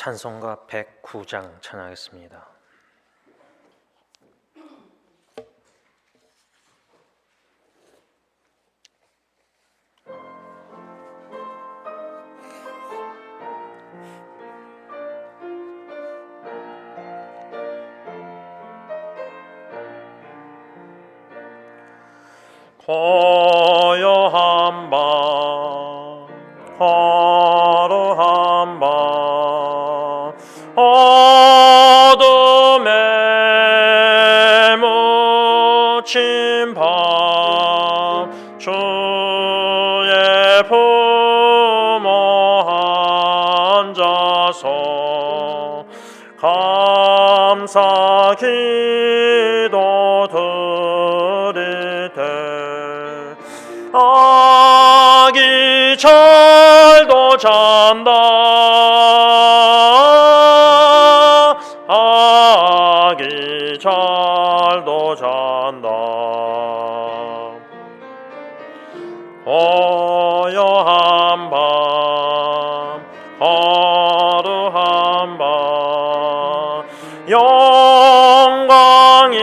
찬송가 109장 찬양하겠습니다. 고요한 밤 하루 한 밤 어둠에 묻힌 밤 주의 품어 앉아서 감사 기도 드릴 때 아기 잘도 잔다 아기 잘도 잔다 고요한 밤 하루 한 밤 영광이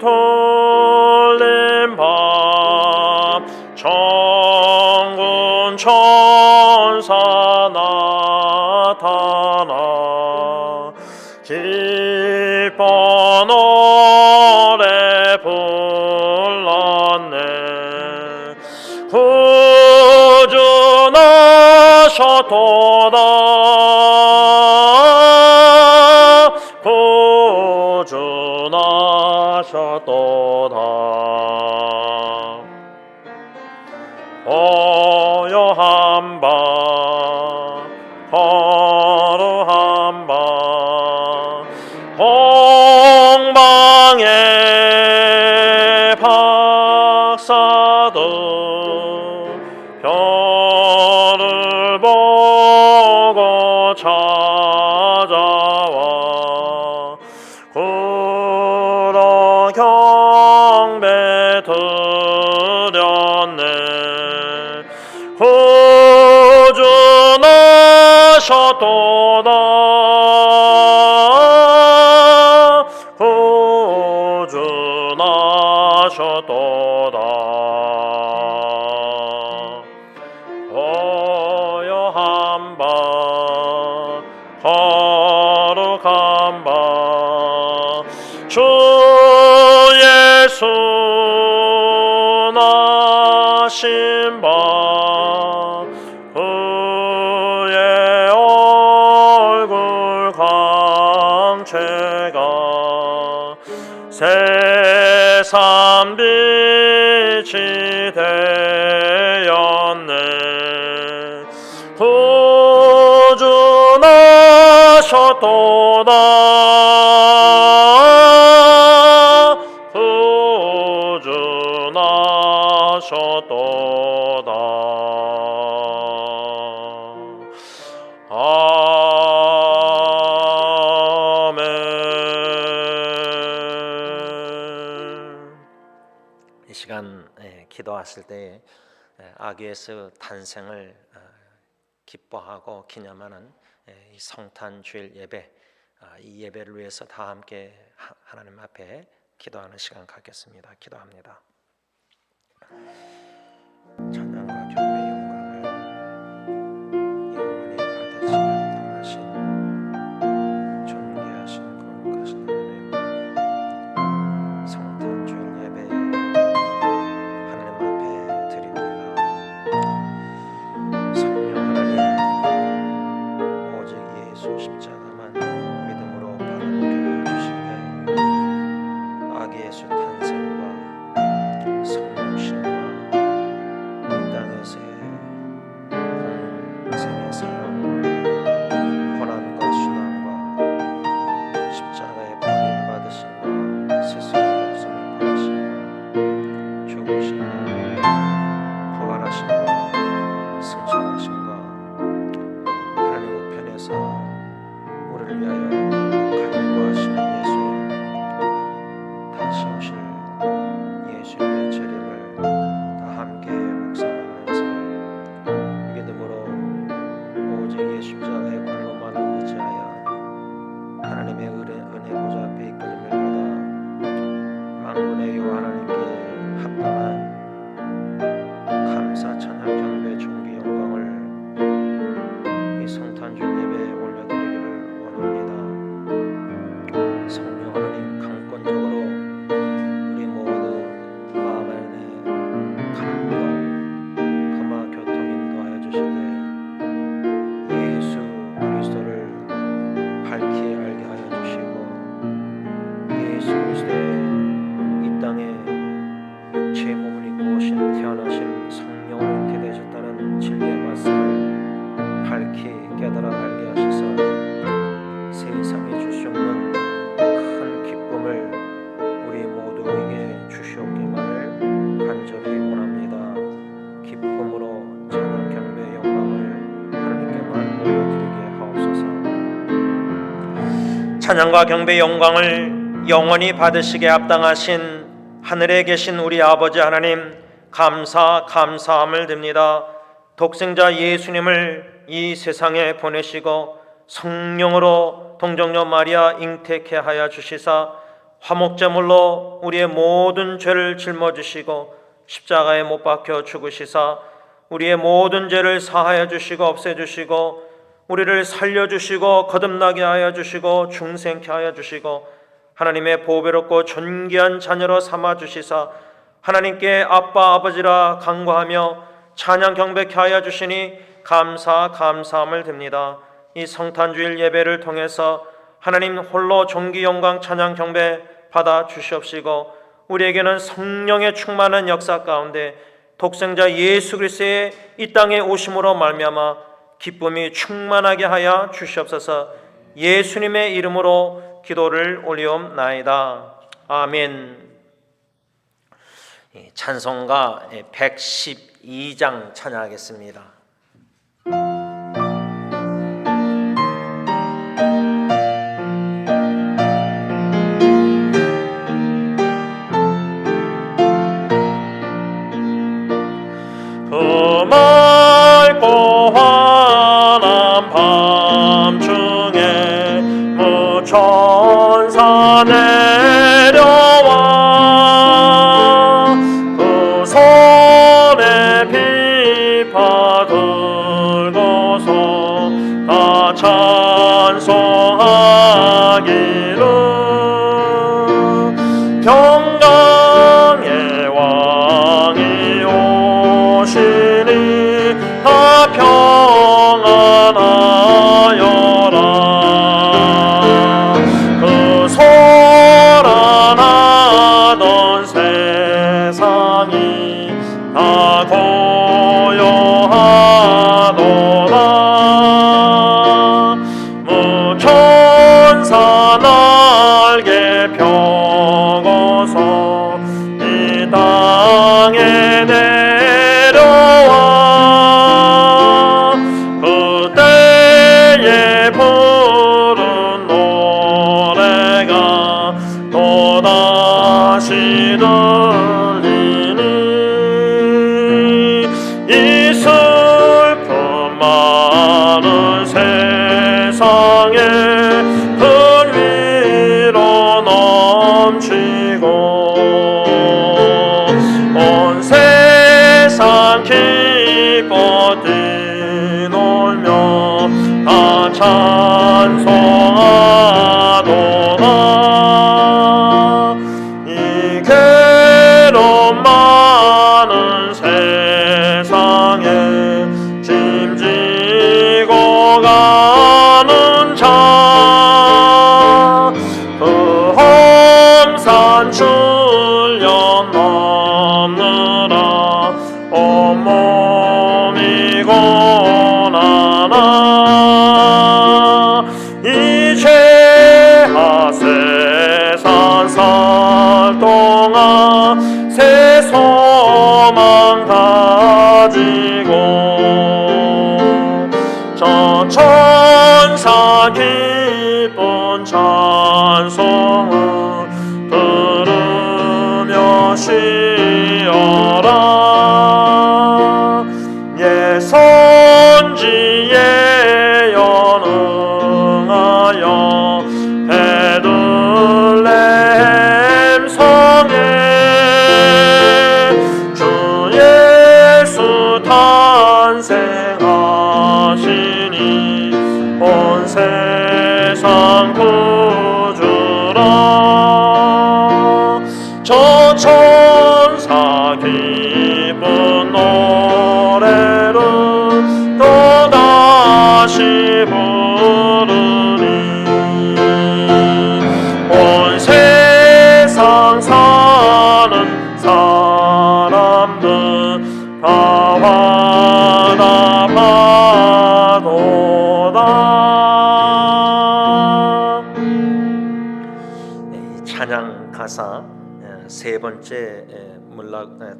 돌린 밤 천군 천사 나타나 기뻐 노래 불렀네 구주나셨도다 구주나셨도다 고요한 밤 하루 한 밤 공방의 박사도 별을 보고 찾아와 구러 경배 드렸네 구주나셨도다 구주나셨도다 고요한 밤 하루 한 밤 주 예수 나신 밤 그의 얼굴 광채가 세상 빛이 되었네 구주나셨도다 구주나셨도다 아멘. 이 시간 기도하실 때 아기 예수 탄생을 기뻐하고 기념하는 이 성탄 주일 예배, 이 예배를 위해서 다 함께 하나님 앞에 기도하는 시간 갖겠습니다. 기도합니다. 찬양과 경배의 영광을 영원히 받으시며 당하신 존귀하신 거룩하신 하나님 성탄 주일 예배 하나님 앞에 드립니다. 성령 하나님 오직 예수 십자가만 믿음으로 바라보게 해주시되 아기 예수 탄생과 성육신과 이 땅에서의 공생의 사랑과 고난과 순환과 십자가의 버림받으심과 스스로 목숨을 버리심과 죽으심과 부활하심과 승천하심과 하나님 우편에서 우리를 위하여 간구하시는 예수님 다시 오실 예수님의 재림을 다 함께 묵상하면서 믿음으로 오직 예수 십자가의 하시되 예수 그리스도를 밝히 알게 하여 주시고 예수 그리스도의 이 땅에 육체의 몸을 입고 오신 태어나신 성령으로 잉태되셨다는 진리의 말씀을 밝히 깨달아 알게 하셔서 세상에 줄 수 없는 큰 기쁨을 우리 모두에게 주시옵기만을 간절히 원합니다. 기쁨으로 찬양 경배 영광을 하나님께만 올려드리게 하옵소서. 찬양과 경배 영광을 영원히 받으시게 합당하신 하늘에 계신 우리 아버지 하나님, 감사함을 드립니다. 독생자 예수님을 이 세상에 보내시고 성령으로 동정녀 마리아 잉태케 하여 주시사 화목제물로 우리의 모든 죄를 짊어지시고 십자가에 못 박혀 죽으시사 우리의 모든 죄를 사하여 주시고 없애주시고 우리를 살려주시고 거듭나게 하여 주시고 중생케 하여 주시고 하나님의 보배롭고 존귀한 자녀로 삼아주시사 하나님께 아빠 아버지라 간구하며 찬양 경배케 하여 주시니 감사함을 드립니다. 이 성탄주일 예배를 통해서 하나님 홀로 존귀 영광 찬양 경배 받아 주시옵시고 우리에게는 성령의 충만한 역사 가운데 독생자 예수 그리스도의 이 땅에 오심으로 말미암아 기쁨이 충만하게 하여 주시옵소서. 예수님의 이름으로 기도를 올리옵나이다. 아멘. 찬송가 112장 찬양하겠습니다. 맑고 환한 밤중에 무천사 내려와 그 손에 비파 들고서 다 찬송하기를 평강의 왕이 오시니 다 평안하여라. 그 소란하던 세상이 다 고요하도다. 무천사 날개 펴고서 이 땅에 내려와 그때에 부른 노래가 또다시 들리니 이 슬픔 많은 세상에 큰 위로 넘치고 온 세상 기뻐 뛰놀며 다 찬송하도다. 이 괴로움 많은 세상에 짐지고 가는 자 그 험산 출려 넘느라 온몸이 고난하 이 죄하 세상 살 동안 새 소망 가지고 저 천사 기쁜 찬송을 들으며 쉬어라. 예 선지에 연응하여 베들레헴 성에 주 예수 탄생하시니 온 세상 구주라. 저 천사 기쁜 노래를 세 번째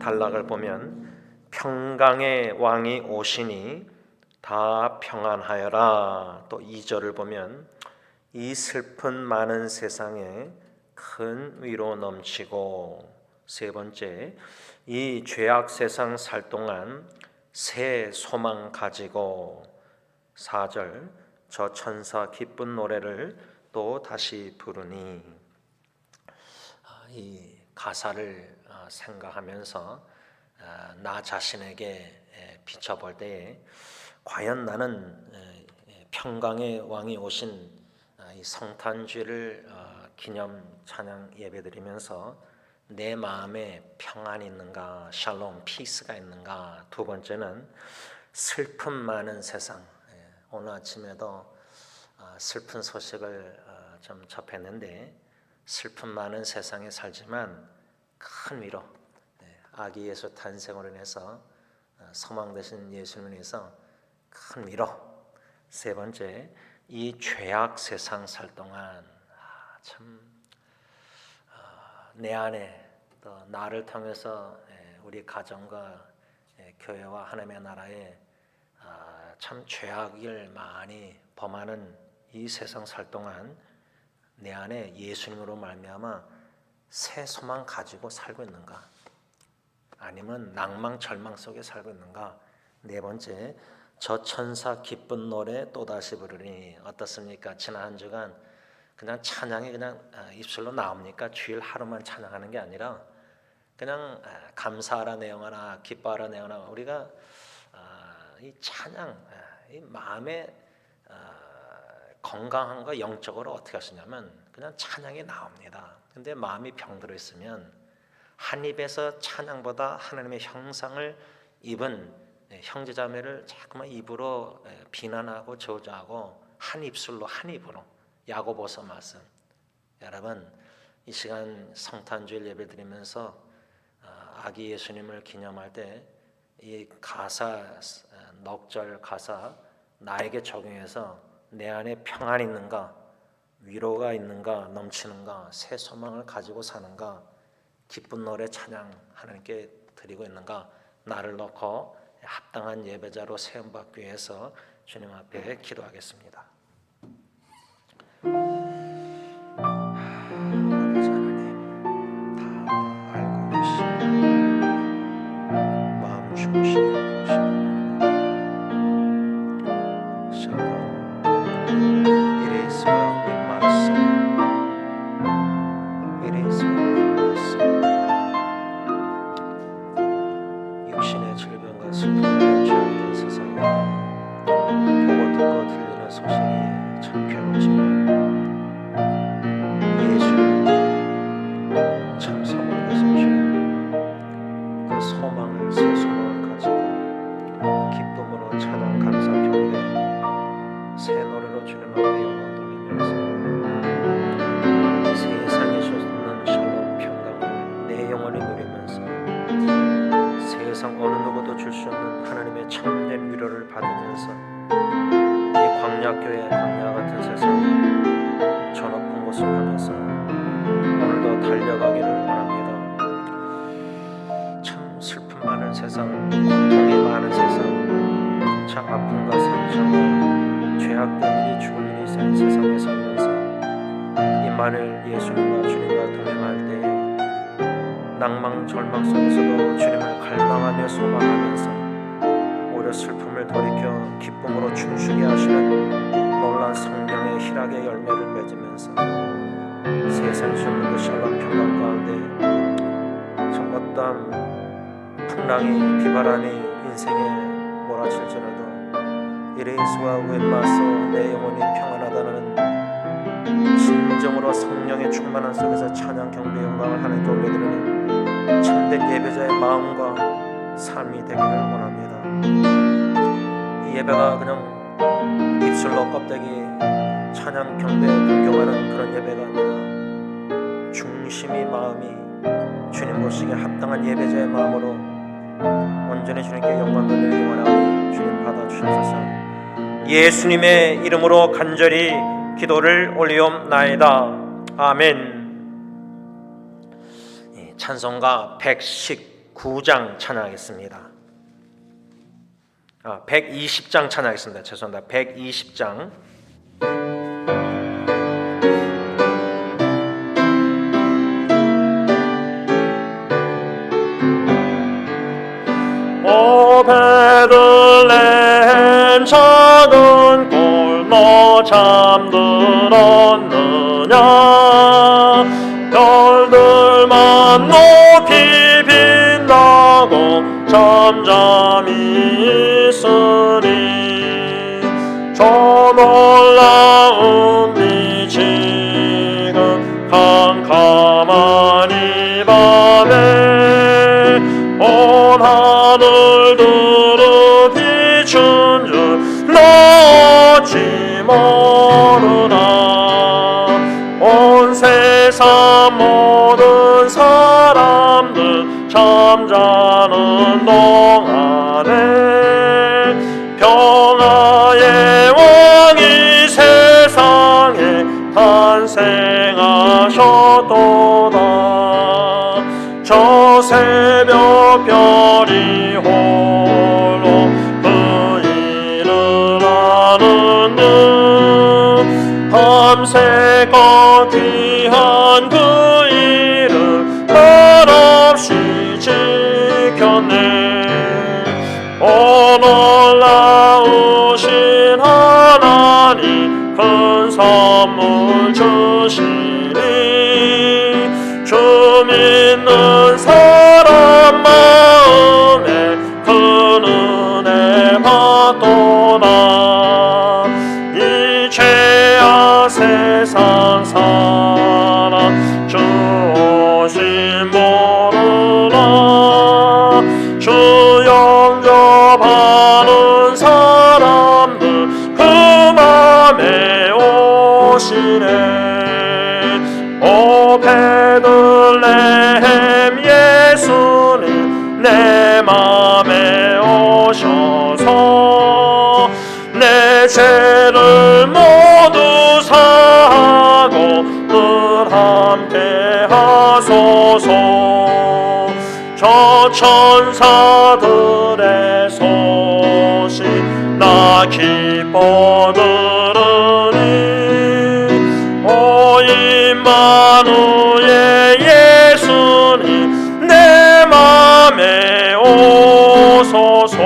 단락을 보면 평강의 왕이 오시니 다 평안하여라. 또 2절을 보면 이 슬픈 많은 세상에 큰 위로 넘치고, 세 번째 이 죄악 세상 살 동안 새 소망 가지고, 4절 저 천사 기쁜 노래를 또 다시 부르니. 이 가사를 생각하면서 나 자신에게 비춰볼 때에 과연 나는 평강의 왕이 오신 이 성탄주를 기념 찬양 예배드리면서 내 마음에 평안이 있는가, 샬롬, 피스가 있는가. 두 번째는 슬픔 많은 세상. 오늘 아침에도 슬픈 소식을 좀 접했는데, 슬픔 많은 세상에 살지만 큰 위로, 아기 예수 탄생으로 인해서 소망 되신 예수님을 인해서 큰 위로. 세 번째 이 죄악 세상 살 동안 참 내 안에 또 나를 통해서 우리 가정과 교회와 하나님의 나라에 참 죄악을 많이 범하는 이 세상 살 동안 내 안에 예수님으로 말미암아 새 소망 가지고 살고 있는가, 아니면 낭망 절망 속에 살고 있는가. 네 번째 저 천사 기쁜 노래 또다시 부르니. 어떻습니까? 지난 한 주간 그냥 찬양이 그냥 입술로 나옵니까? 주일 하루만 찬양하는 게 아니라 그냥 감사하라 내용하나 기뻐하라 내용하나 우리가 이 찬양, 이 마음의 건강함과 영적으로 어떻게 하시냐면 그냥 찬양이 나옵니다. 근데 마음이 병들어 있으면 한 입에서 찬양보다 하나님의 형상을 입은 형제자매를 자꾸만 입으로 비난하고 저주하고 한 입술로 한 입으로. 야고보서 말씀. 여러분 이 시간 성탄주일 예배드리면서 아기 예수님을 기념할 때 이 가사, 넉절 가사 나에게 적용해서 내 안에 평안이 있는가, 위로가 있는가, 넘치는가, 새 소망을 가지고 사는가, 기쁜 노래 찬양 하나님께 드리고 있는가, 나를 놓고 합당한 예배자로 세움받기 위해서 주님 앞에 기도하겠습니다. 아버지 하나님, 다 알고 계시고 마음 중심으로 보시고 It is well with my soul. It is well with my soul. 육신의 질병과 슬픔으로 취약된 세상에 보고 듣고 들리는 소식이 참 괴롭지만 예수님 참 소망 되신 그 소망을, 새 소망을 가지고 기쁨으로 찬양 감사 경배 새 노래로 주님 앞에 영광 돌리면서 세상에 주시는 샬롬 평강을 내 영혼이 누리면서 세상 어느 누구도 줄 수 없는 하나님의 참된 위로를 받으면서 이 광야교회 광야 같은 세상 저 높은 곳을 향해서 오늘도 달려가기를 원합니다. 참 슬픔 많은 세상, 고통이 많은 세상, 참 아픔과 상처와 죄악된 일이 죽을 일이 쌓인 세상에 살면서 임마누엘 예수님과 주님과 동행할 때 낭망 절망 속에서도 주님을 갈망하며 소망하면서 오히려 슬픔을 돌이켜 기쁨으로 춤추게 하시는 놀라운 성령의 희락의 열매를 맺으면서 세상이 주는 그 샬롬 평강 가운데 참 어떠한 풍랑이 비바람이 인생에 몰아칠지라도 It is well with my soul, 내 영혼이 평안하다는 진정으로 성령의 충만한 속에서 찬양 경배 영광을 하나님께 올려드리는 참된 예배자의 마음과 삶이 되기를 원합니다. 이 예배가 그냥 입술로 껍데기 찬양 경배 불경하는 그런 예배가 아니라 중심이 마음이 주님 보시기에 합당한 예배자의 마음으로 온전히 주님께 영광 돌리기 원하오니 주님 받아주셔서 예수님의 이름으로 간절히 기도를 올리옵나이다. 아멘. 찬송가 119장 찬양하겠습니다. 120장 찬양하겠습니다. 죄송합니다. 120장. 오 베들레헴 작은 꼴 너 잠들었느냐 별들만 높이 빛나고 잠잠히 있으니 저 놀라운 빛이 지금 캄캄한 이 밤에 온 하늘 두루 비춘 줄 너 어찌 모르나 온 세상 모든 사람들 잠자는 동안에 평화의 왕이 세상에 탄생하셨도다. 저 새벽 별이 홀로 그 일을 아는 듯 밤새껏 귀한 그 일을 한없이 지켰네. 오 놀라우신 하나님 큰 선물 주시니 주 믿는 사람 마음에 그 은혜 받도다. 이제야 세상 사람 주 오심 모르나 주 영접하는 사람들 그 맘에 오시네. 오 베들레헴 예수님 내 맘에 오셔서 내 죄를 모두 사하고 늘 함께 하소서. 저 천사들의 소식 나 기뻐 들으니 오 임마누엘 예수님 내 맘에 오소서.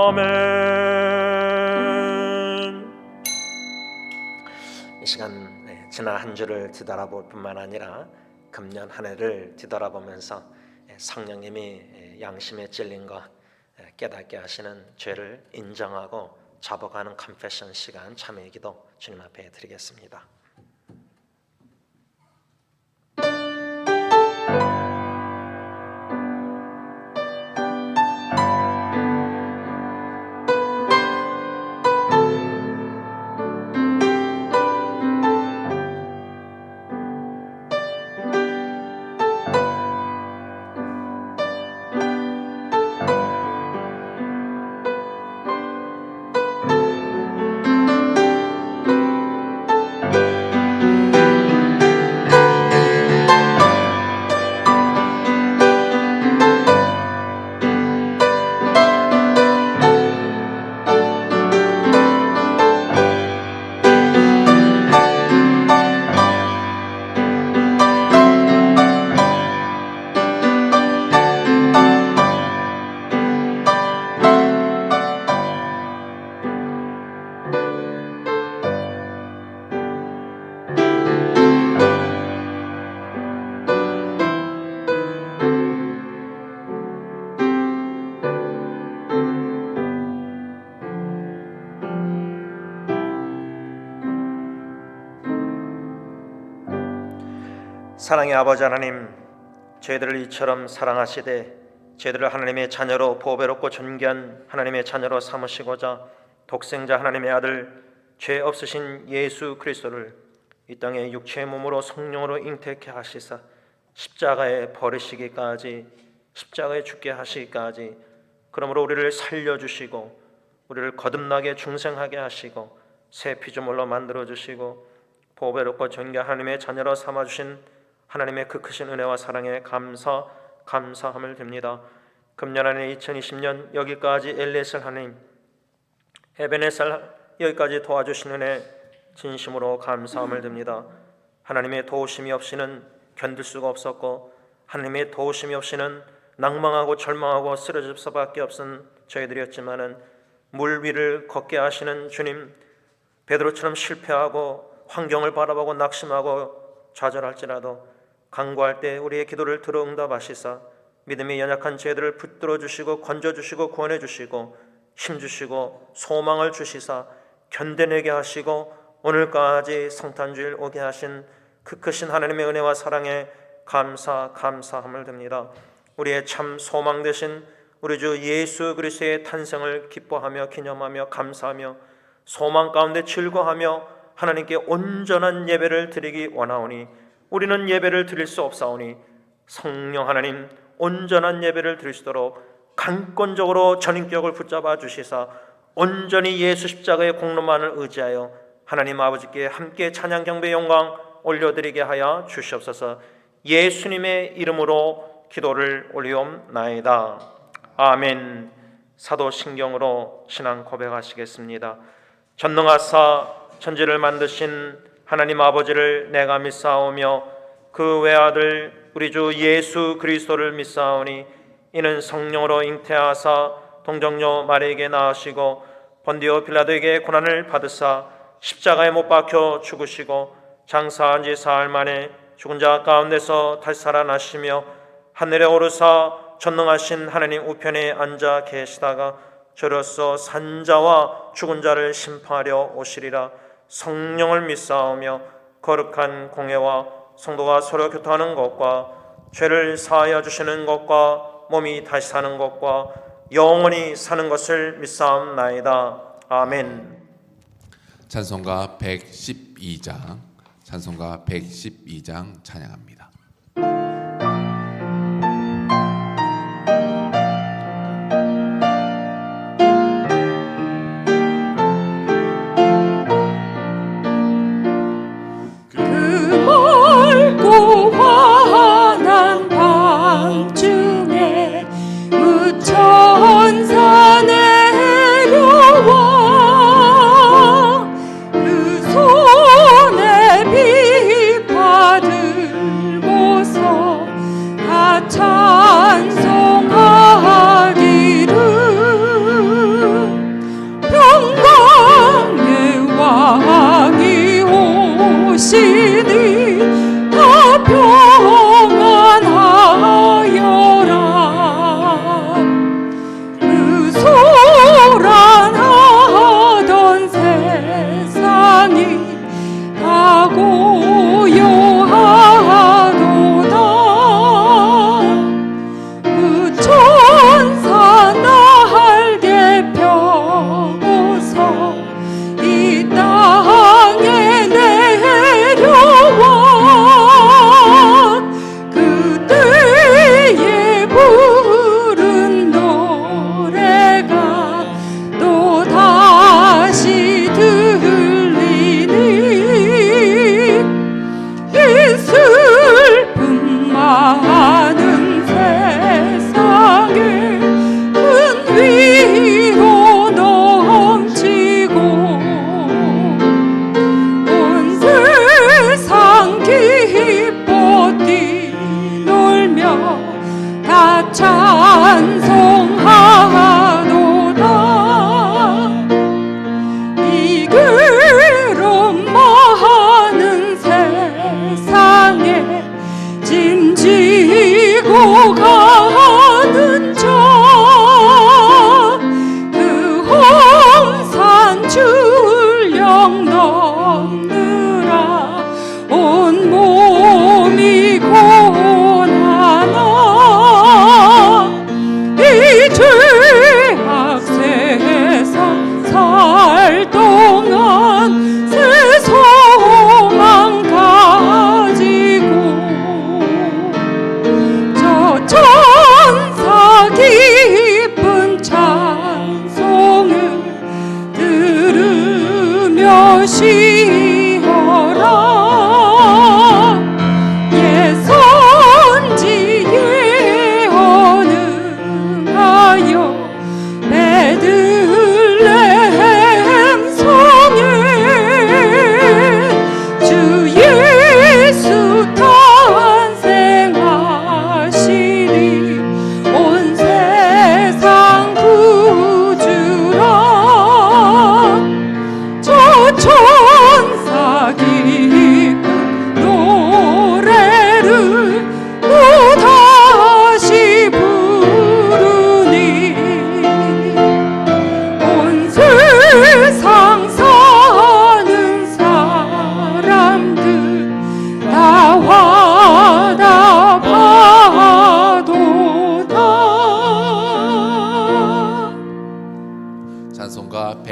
아멘. 이 시간 지난 한 주를 뒤돌아볼 뿐만 아니라 금년 한 해를 뒤돌아보면서 성령님이 양심에 찔린 것 깨닫게 하시는 죄를 인정하고 자복하는 컨페션 시간 참회의 기도 주님 앞에 드리겠습니다. 사랑의 아버지 하나님, 저희들을 이처럼 사랑하시되 저희들을 하나님의 자녀로 보배롭고 존귀한 하나님의 자녀로 삼으시고자 독생자 하나님의 아들 죄 없으신 예수 그리스도를 이 땅에 육체의 몸으로 성령으로 잉태케 하시사 십자가에 버리시기까지 십자가에 죽게 하시기까지 그러므로 우리를 살려주시고 우리를 거듭나게 중생하게 하시고 새 피조물로 만들어 주시고 보배롭고 존귀한 하나님의 자녀로 삼아 주신 하나님의 그 크신 은혜와 사랑에 감사함을 드립니다. 금년 안에 2020년 여기까지 엘리에셀 하나님, 에베네셀 여기까지 도와주신 은혜 진심으로 감사함을 드립니다. 하나님의 도우심이 없이는 견딜 수가 없었고 하나님의 도우심이 없이는 낭망하고 절망하고 쓰러질 수밖에 없은 저희들이었지만은 물 위를 걷게 하시는 주님, 베드로처럼 실패하고 환경을 바라보고 낙심하고 좌절할지라도 간구할 때 우리의 기도를 들어 응답하시사 믿음이 연약한 저희들을 붙들어 주시고 건져 주시고 구원해 주시고 힘 주시고 소망을 주시사 견뎌내게 하시고 오늘까지 성탄주일 오게 하신 그 크신 하나님의 은혜와 사랑에 감사함을 드립니다. 우리의 참 소망 되신 우리 주 예수 그리스도의 탄생을 기뻐하며 기념하며 감사하며 소망 가운데 즐거워하며 하나님께 온전한 예배를 드리기 원하오니 우리는 예배를 드릴 수 없사오니 성령 하나님 온전한 예배를 드릴 수 있도록 강권적으로 전인격을 붙잡아 주시사 온전히 예수 십자가의 공로만을 의지하여 하나님 아버지께 함께 찬양 경배 영광 올려드리게 하여 주시옵소서. 예수님의 이름으로 기도를 올리옵나이다. 아멘. 사도신경으로 신앙 고백하시겠습니다. 전능하사 천지를 만드신 하나님 아버지를 내가 믿사오며 그 외아들 우리 주 예수 그리스도를 믿사오니 이는 성령으로 잉태하사 동정녀 마리에게 낳으시고 본디오 빌라도에게 고난을 받으사 십자가에 못 박혀 죽으시고 장사한 지 사흘 만에 죽은 자 가운데서 다시 살아나시며 하늘에 오르사 전능하신 하나님 우편에 앉아 계시다가 저로서 산자와 죽은 자를 심판하려 오시리라. 성령을 믿사오며 거룩한 공회와 성도가 서로 교통하는 것과 죄를 사하여 주시는 것과 몸이 다시 사는 것과 영원히 사는 것을 믿사옵나이다. 아멘. 찬송가 112장 찬양합니다. 손에 빛 받들고서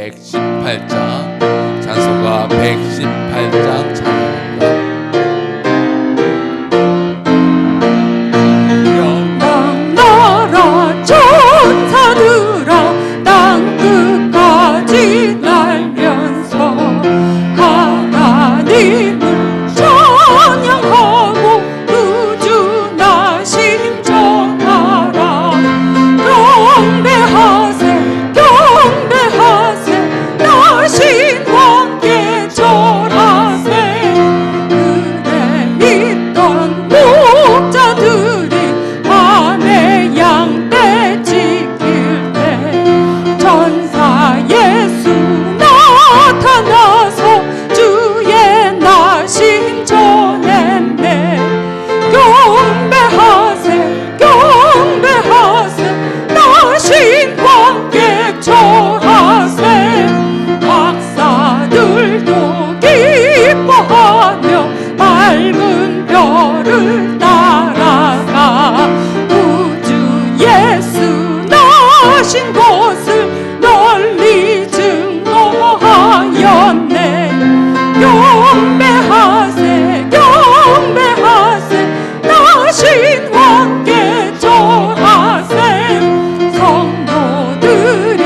118장 찬송가 118장 찬양합니다. 나라 천사들아 땅 끝까지 날면서 하나님을 찬양하고 구주나신 전하라. 경배하세 경배하세 나신 왕께 절하세. 그대 있던 목자들이 밤에 양떼 지킬 때 전사 예수 나타나서 주의 나신 전했네. 경배하세 경배하세 나신 관객 절하세. 박사들도 기뻐하며 밝은 별을 따라가 구주 예수 나신 것을 널리 증거하였네. 경배하세 경배하세 나신 왕께 절하세. 성도들이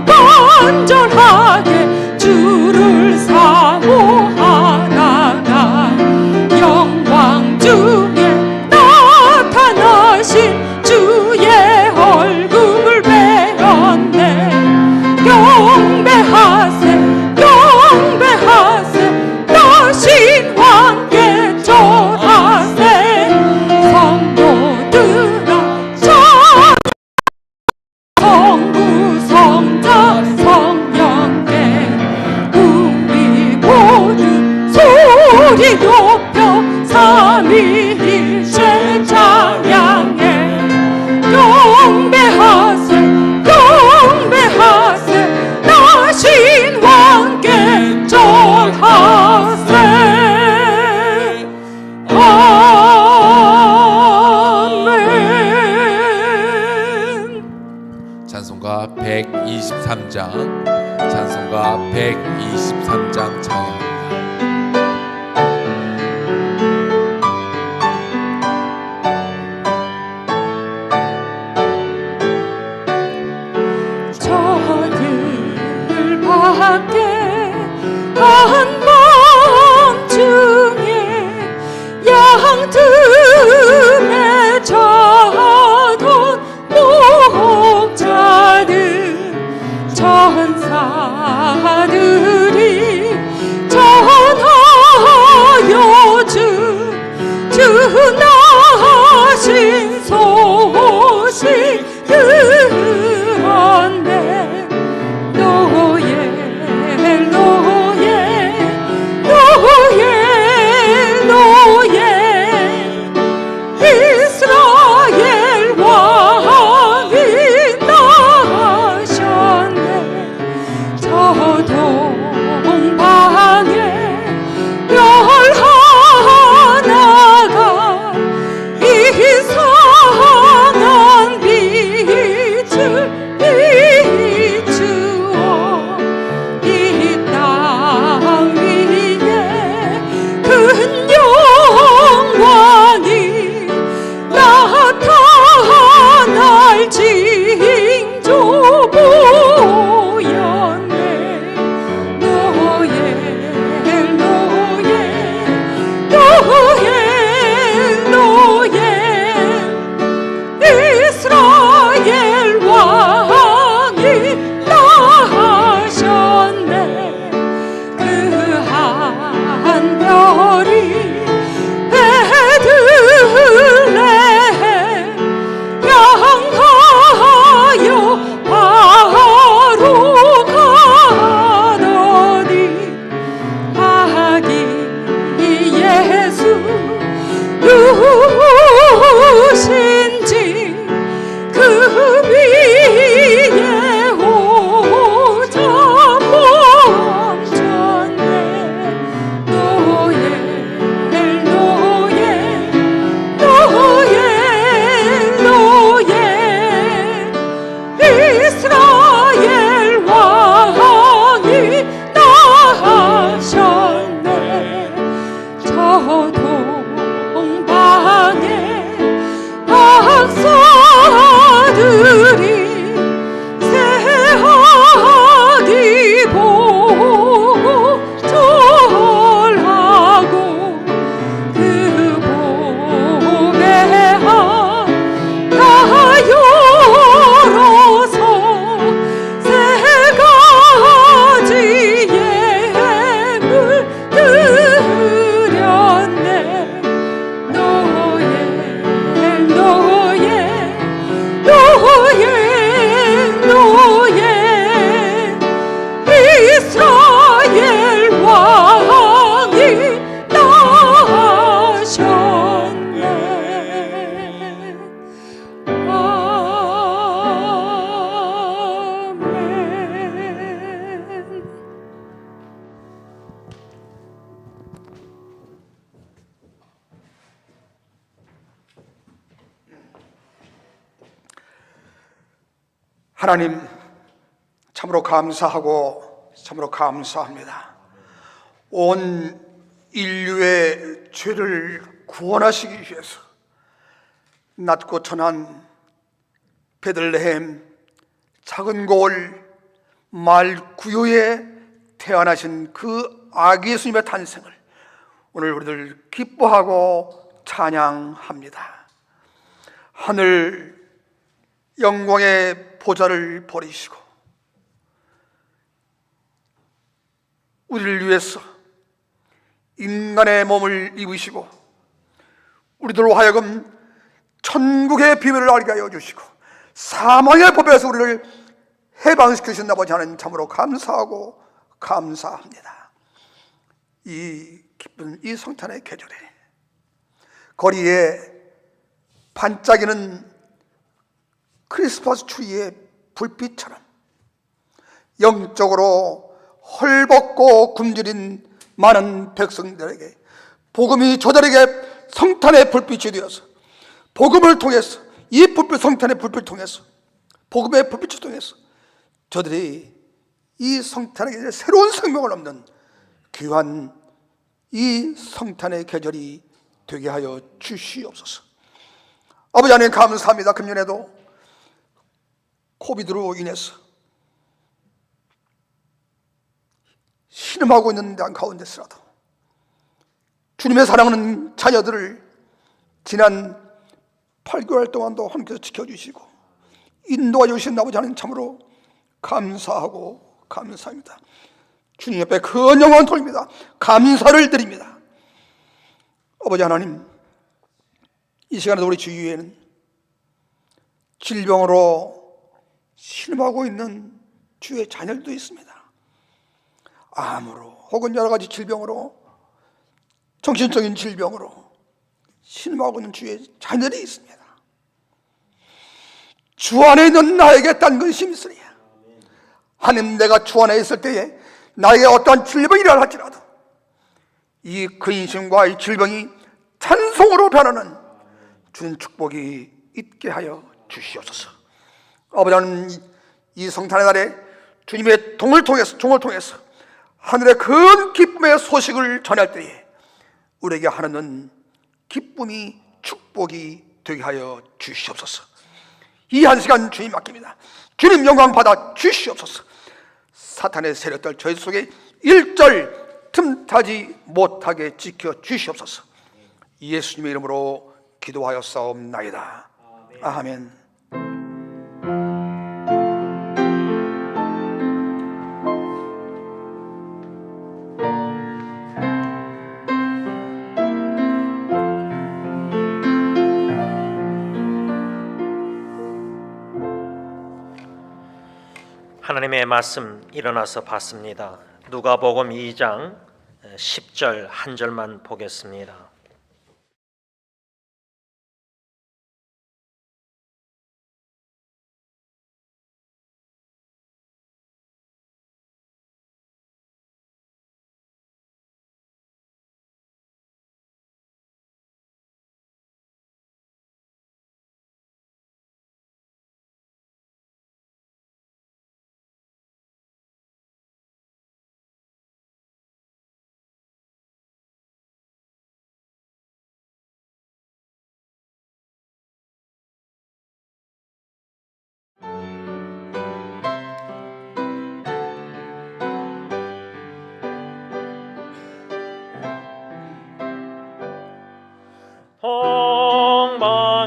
간절하게 주를 사모하다가 영광 중에 나타나신 주의 얼굴 배웠네. 경배하세 경배하세 나신 왕께 절하세. 성도들아 성부 성자 성령께 우리 모두 소리 높여 삼위일체 찬양해. 경배하세 경배하세 나신 왕께 절하세. 아멘. 찬송가 123장 찬송가 123장 찬양합니다. 저들 밖에 한밤중에 양틈에 자던 목자들 천사들이 전하여 주 나신 소식 들었네. 노예 이스라엘 왕이 나셨네. 저 동방에 별 하나가 이상한 빛을 하나님, 참으로 감사하고 참으로 감사합니다. 온 인류의 죄를 구원하시기 위해서 낮고 천한 베들레헴 작은 고을 마을 구요에 태어나신 그 아기 예수님의 탄생을 오늘 우리들 기뻐하고 찬양합니다. 하늘 영광의 보좌를 버리시고 우리를 위해서 인간의 몸을 입으시고 우리들로 하여금 천국의 비밀을 알게 하여 주시고 사망의 법에서 우리를 해방시키신 아버지 하나님, 참으로 감사하고 감사합니다. 이 기쁜 이 성탄의 계절에 거리에 반짝이는 크리스마스 트리의 불빛처럼 영적으로 헐벗고 굶주린 많은 백성들에게 복음이 저들에게 성탄의 불빛이 되어서 복음을 통해서, 이 불빛, 성탄의 불빛을 통해서, 복음의 불빛을 통해서 저들이 이 성탄의 계절에 새로운 생명을 얻는 귀한 이 성탄의 계절이 되게 하여 주시옵소서. 아버지 하나님, 감사합니다. 금년에도 코비드로 인해서 신음하고 있는 가운데서라도 주님의 사랑하는 자녀들을 지난 8개월 동안도 함께서 지켜주시고 인도하여 주신 아버지 하나님, 참으로 감사하고 감사합니다. 주님 옆에 근영원 돌립니다. 감사를 드립니다. 아버지 하나님, 이 시간에도 우리 주위에는 질병으로 신음하고 있는 주의 자녀들도 있습니다. 암으로 혹은 여러 가지 질병으로, 정신적인 질병으로 신음하고 있는 주의 자녀들이 있습니다. 주 안에 있는 나에게 딴 것이 있으리야. 하나님, 내가 주 안에 있을 때에 나에게 어떠한 질병이 일어나 할지라도 이 근심과 이 질병이 찬송으로 변하는 주님 축복이 있게 하여 주시옵소서. 아버지 하나님, 이 성탄의 날에 주님의 종을 통해서 하늘의 큰 기쁨의 소식을 전할 때에 우리에게 하나는 기쁨이, 축복이 되게 하여 주시옵소서. 이 한 시간 주님 맡깁니다. 주님 영광 받아 주시옵소서. 사탄의 세력들 저희 속에 일절 틈타지 못하게 지켜 주시옵소서. 예수님의 이름으로 기도하여 싸움나이다. 아멘. 하나님의 말씀 일어나서 봤습니다. 누가복음 2장 10절 한 절만 보겠습니다.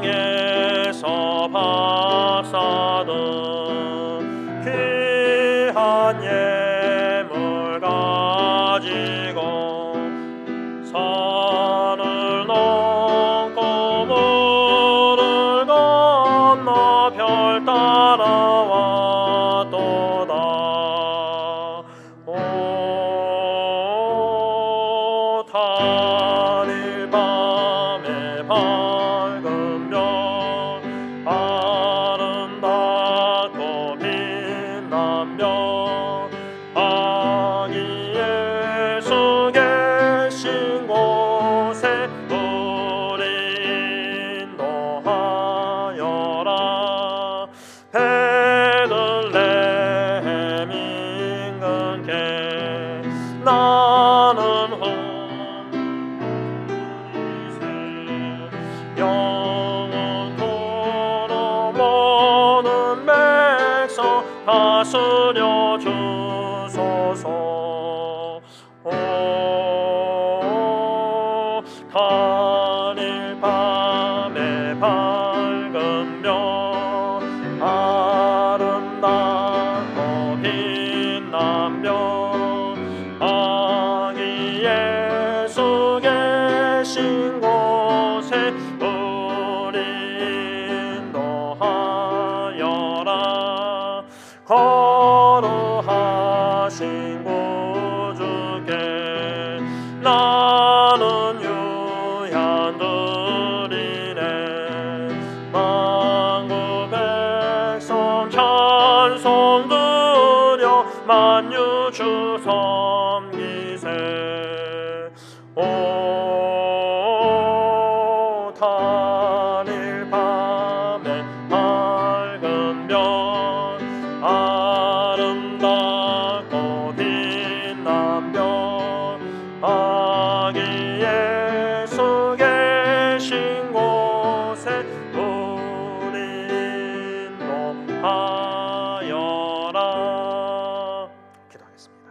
동방에서 박사든 귀한 예물 가지고 산을 넘고 물을 건너 별 따라왔도다. 오 달일 밤에 밝은 별 아름답고 빛난 별 아기 예수 계신 곳에 우리 인도하여라. 배든 다스려 주소서. 단일 밤에 밝은 별 아름답고 빛난 별 아기 예수 계신 곳에 우리 인도하여라. 거룩하신 구주께 나는 유한 드리네. 만국 백성 찬송 드려 만유 주 섬기세. 오 단일 밤에 밝은 별 아름답고 빛난 별 아기 예수 계신 곳에 우리 인도하여라. 기도하겠습니다.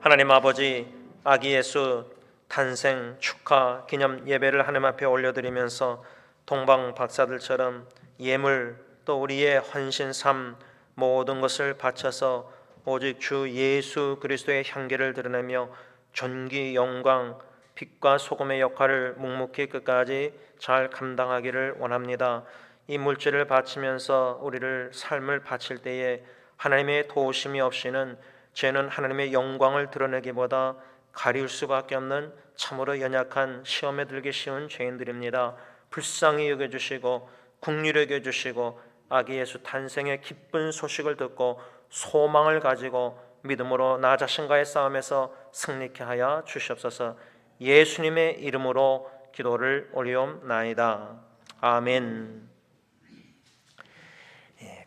하나님 아버지, 아기 예수 탄생 축하 기념 예배를 하나님 앞에 올려드리면서 동방 박사들처럼 예물 또 우리의 헌신 삶 모든 것을 바쳐서 오직 주 예수 그리스도의 향기를 드러내며 존귀 영광 빛과 소금의 역할을 묵묵히 끝까지 잘 감당하기를 원합니다. 이 물질을 바치면서 우리를 삶을 바칠 때에 하나님의 도우심이 없이는 죄는 하나님의 영광을 드러내기보다 가릴 수밖에 없는 참으로 연약한 시험에 들기 쉬운 죄인들입니다. 불쌍히 여겨주시고 긍휼히 여겨주시고 아기 예수 탄생의 기쁜 소식을 듣고 소망을 가지고 믿음으로 나 자신과의 싸움에서 승리케 하여 주시옵소서. 예수님의 이름으로 기도를 올리옵나이다. 아멘.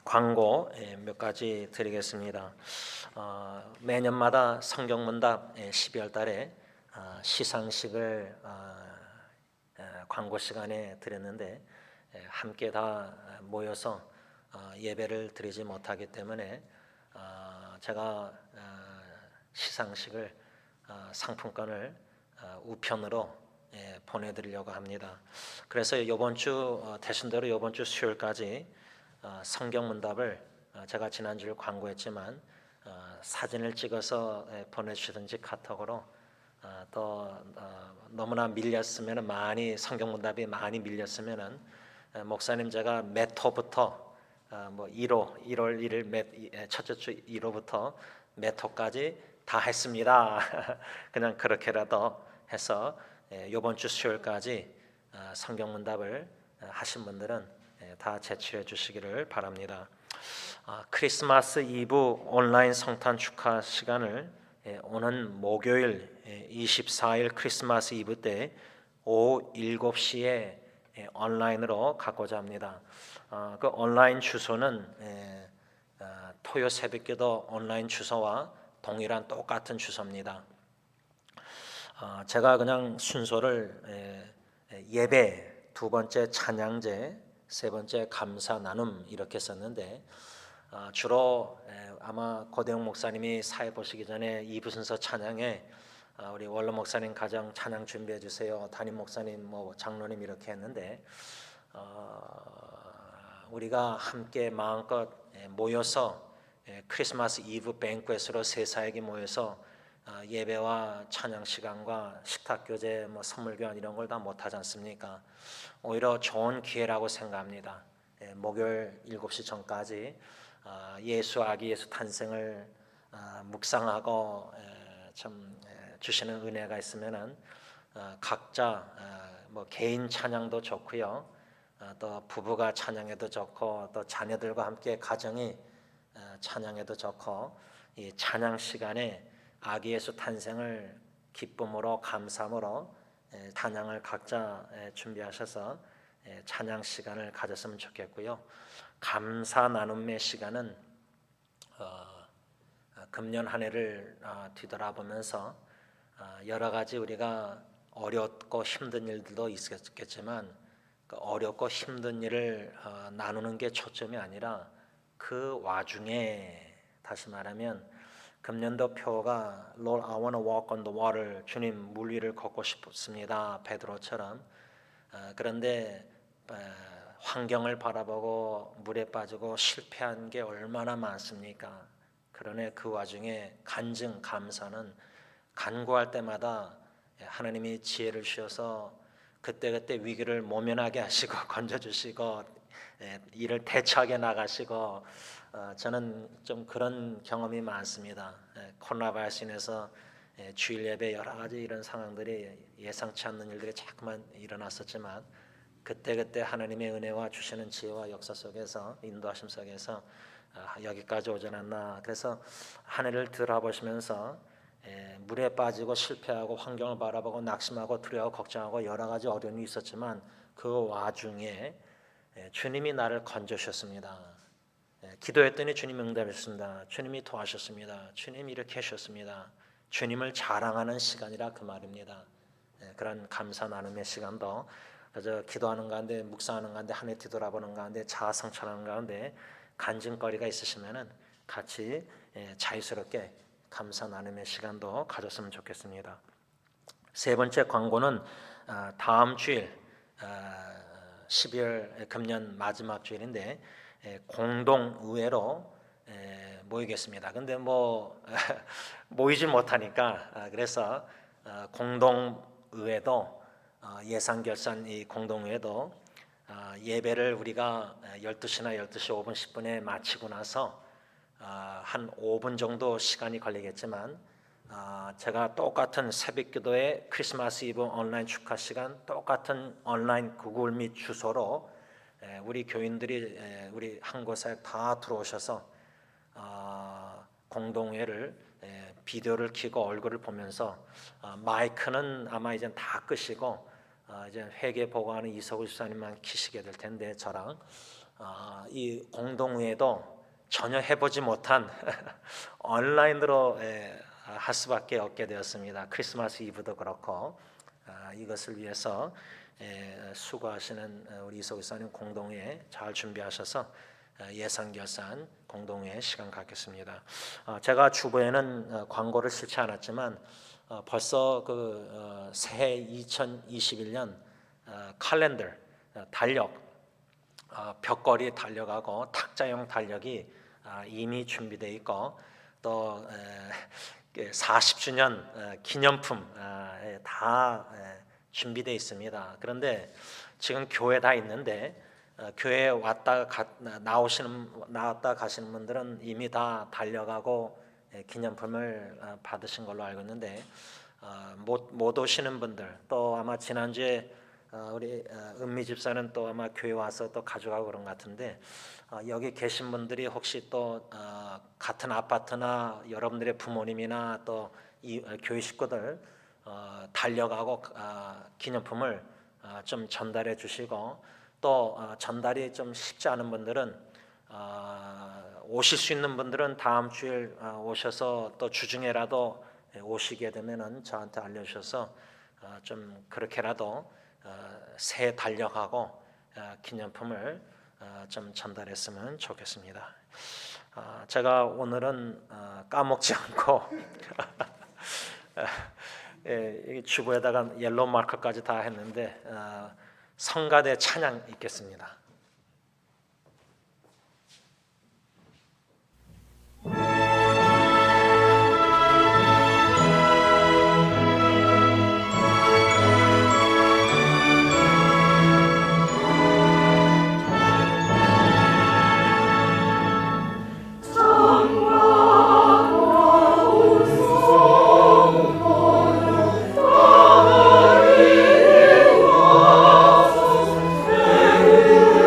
광고 몇 가지 드리겠습니다. 매년마다 성경문답 12월 달에 시상식을 광고 시간에 드렸는데 함께 다 모여서 예배를 드리지 못하기 때문에 제가 시상식을 상품권을 우편으로 보내드리려고 합니다. 그래서 이번 주 대신대로 이번 주 수요일까지 성경문답을 제가 지난주에 광고했지만 사진을 찍어서 보내주시든지 카톡으로 또 너무나 밀렸으면 많이 성경문답이 많이 밀렸으면은 목사님 제가 몇 호부터 뭐 1호 1월 1일 첫째 주 1호부터 몇 호까지 다 했습니다. 그냥 그렇게라도 해서 이번 주 수요일까지 성경문답을 하신 분들은 다 제출해 주시기를 바랍니다. 크리스마스 이브 온라인 성탄 축하 시간을 오는 목요일 24일 크리스마스 이브 때 오후 7시에 온라인으로 갖고자 합니다. 그 온라인 주소는 토요 새벽기도 온라인 주소와 동일한 똑같은 주소입니다. 제가 그냥 순서를 예배, 두 번째 찬양제, 세 번째 감사 나눔 이렇게 썼는데 주로 아마 고대영 목사님이 사회 보시기 전에 2부 순서 찬양에 우리 원로 목사님 가정 찬양 준비해 주세요. 담임 목사님 뭐 장로님 이렇게 했는데 우리가 함께 마음껏 모여서 크리스마스 이브 뱅퀘트로 세사에게 모여서 예배와 찬양 시간과 식탁 교제, 뭐 선물 교환 이런 걸 다 못하지 않습니까? 오히려 좋은 기회라고 생각합니다. 목요일 7시 전까지 예수 아기 예수 탄생을 묵상하고 참 주시는 은혜가 있으면은 각자 뭐 개인 찬양도 좋고요. 또 부부가 찬양해도 좋고 또 자녀들과 함께 가정이 찬양해도 좋고 이 찬양 시간에 아기 예수 탄생을 기쁨으로 감사함으로 찬양을 각자 준비하셔서 찬양 시간을 가졌으면 좋겠고요. 감사 나눔의 시간은 금년 한 해를 뒤돌아보면서 여러 가지 우리가 어렵고 힘든 일들도 있었겠지만 그 어렵고 힘든 일을 나누는 게 초점이 아니라 그 와중에 다시 말하면 금년도 표가 Lord, I want to walk on the water. 주님, 물 위를 걷고 싶습니다. 베드로처럼. 그런데 환경을 바라보고 물에 빠지고 실패한 게 얼마나 많습니까? 그러나 그 와중에 간증, 감사는 간구할 때마다 하나님이 지혜를 주셔서 그때그때 위기를 모면하게 하시고 건져주시고 일을 대처하게 나가시고 저는 좀 그런 경험이 많습니다. 코로나 바이러스 인해서 주일 예배 여러 가지 이런 상황들이 예상치 않는 일들이 자꾸만 일어났었지만 그때그때 하나님의 은혜와 주시는 지혜와 역사 속에서 인도하심 속에서 여기까지 오지 않았나. 그래서 하늘을 들어보시면서 물에 빠지고 실패하고 환경을 바라보고 낙심하고 두려워 걱정하고 여러 가지 어려움이 있었지만 그 와중에 주님이 나를 건져주셨습니다. 기도했더니 주님 응답했습니다. 주님이 도와주셨습니다. 주님이 이렇게 하셨습니다. 주님을 자랑하는 시간이라 그 말입니다. 그런 감사 나눔의 시간도 그저 기도하는 가운데 묵상하는 가운데 한 해 뒤돌아보는 가운데 자아성찰하는 가운데 간증거리가 있으시면은 같이 자유스럽게 감사 나눔의 시간도 가졌으면 좋겠습니다. 세 번째 광고는 다음 주일 12월 금년 마지막 주일인데 공동의회로 모이겠습니다. 근데 모이지 못하니까 그래서 공동의회도 예산결산 이 공동회도 예배를 우리가 12시나 12시 5분 10분에 마치고 나서 한 5분 정도 시간이 걸리겠지만 제가 똑같은 새벽기도회 크리스마스 이브 온라인 축하 시간 똑같은 온라인 구글 및 주소로 우리 교인들이 우리 한국사역 다 들어오셔서 공동회를 비디오를 켜고 얼굴을 보면서 마이크는 아마 이제 다 끄시고 이제 회개 보고하는 이석우 집사님만 키시게 될 텐데 저랑 이 공동회도 전혀 해보지 못한 온라인으로 할 수밖에 없게 되었습니다. 크리스마스 이브도 그렇고 이것을 위해서 수고하시는 우리 이석우 집사님 공동회 잘 준비하셔서 예산결산 공동회 시간 갖겠습니다. 제가 주보에는 광고를 실지 않았지만 벌써 그 새해 2021년 칼렌더 달력 벽걸이 달력하고 탁자용 달력이 이미 준비되어 있고 또 40주년 기념품 다 준비되어 있습니다. 그런데 지금 교회 다 있는데 교회에 나왔다 가시는 분들은 이미 다 달력하고 기념품을 받으신 걸로 알고 있는데 못 오시는 분들 또 아마 지난주에 우리 은미 집사는 또 아마 교회 와서 또 가져가고 그런 것 같은데 여기 계신 분들이 혹시 또 같은 아파트나 여러분들의 부모님이나 또 이 교회 식구들 달력하고 기념품을 좀 전달해 주시고 또 전달이 좀 쉽지 않은 분들은 오실 수 있는 분들은 다음 주일 오셔서 또 주중에라도 오시게 되면은 저한테 알려주셔서 좀 그렇게라도 새 달력하고 기념품을 좀 전달했으면 좋겠습니다. 제가 오늘은 까먹지 않고 주보에다가 옐로우 마커까지 다 했는데 성가대 찬양 있겠습니다. 주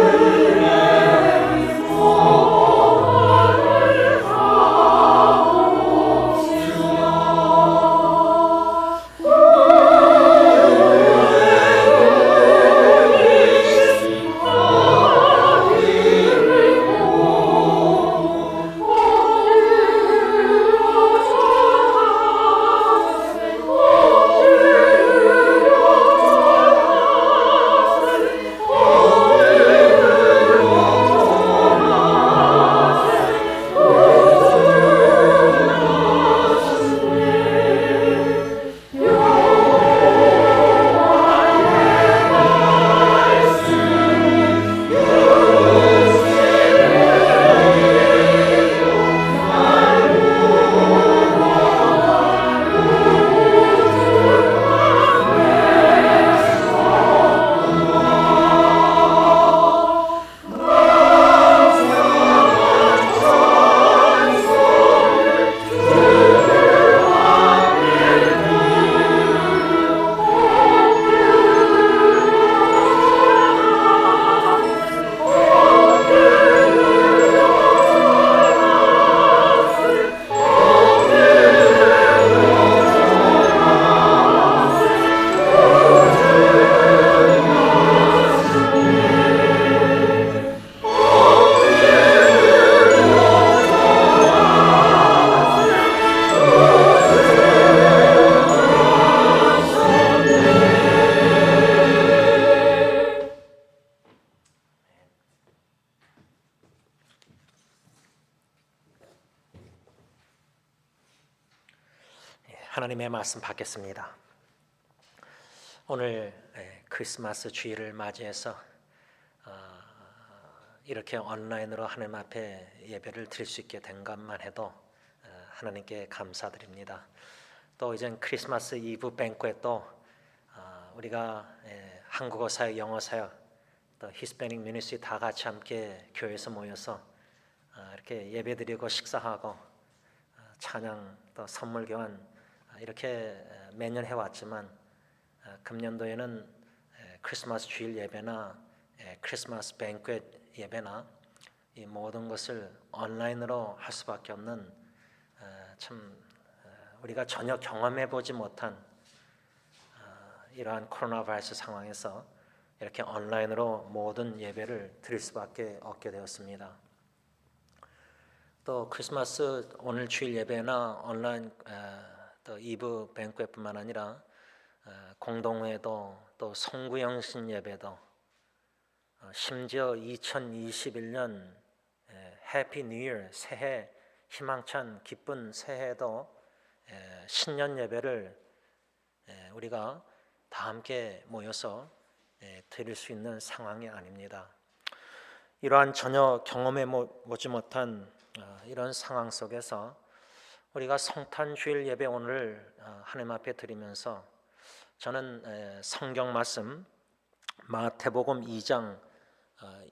하나님의 말씀 받겠습니다. 오늘 크리스마스 주일을 맞이해서 이렇게 온라인으로 하나님 앞에 예배를 드릴 수 있게 된 것만 해도 하나님께 감사드립니다. 또 이젠 크리스마스 이브 뱅퀘도 우리가 한국어 사역, 영어 사역, 또 히스패닉 미니스트리 다 같이 함께 교회에서 모여서 이렇게 예배드리고 식사하고 찬양 또 선물 교환 이렇게 매년 해왔지만 금년도에는 크리스마스 주일 예배나 크리스마스 뱅퀘 예배나 이 모든 것을 온라인으로 할 수밖에 없는 참 우리가 전혀 경험해 보지 못한 이러한 코로나 바이러스 상황에서 이렇게 온라인으로 모든 예배를 드릴 수밖에 없게 되었습니다. 또 크리스마스 오늘 주일 예배나 온라인 또 이브 뱅퀘뿐만 아니라 공동회도 또 송구영신 예배도 심지어 2021년 해피 뉴 이어 새해 희망찬 기쁜 새해도 신년 예배를 우리가 다 함께 모여서 드릴 수 있는 상황이 아닙니다. 이러한 전혀 경험해 보지 못한 이런 상황 속에서 우리가 성탄주일 예배 오늘 하나님 앞에 드리면서 저는 성경 말씀 마태복음 2장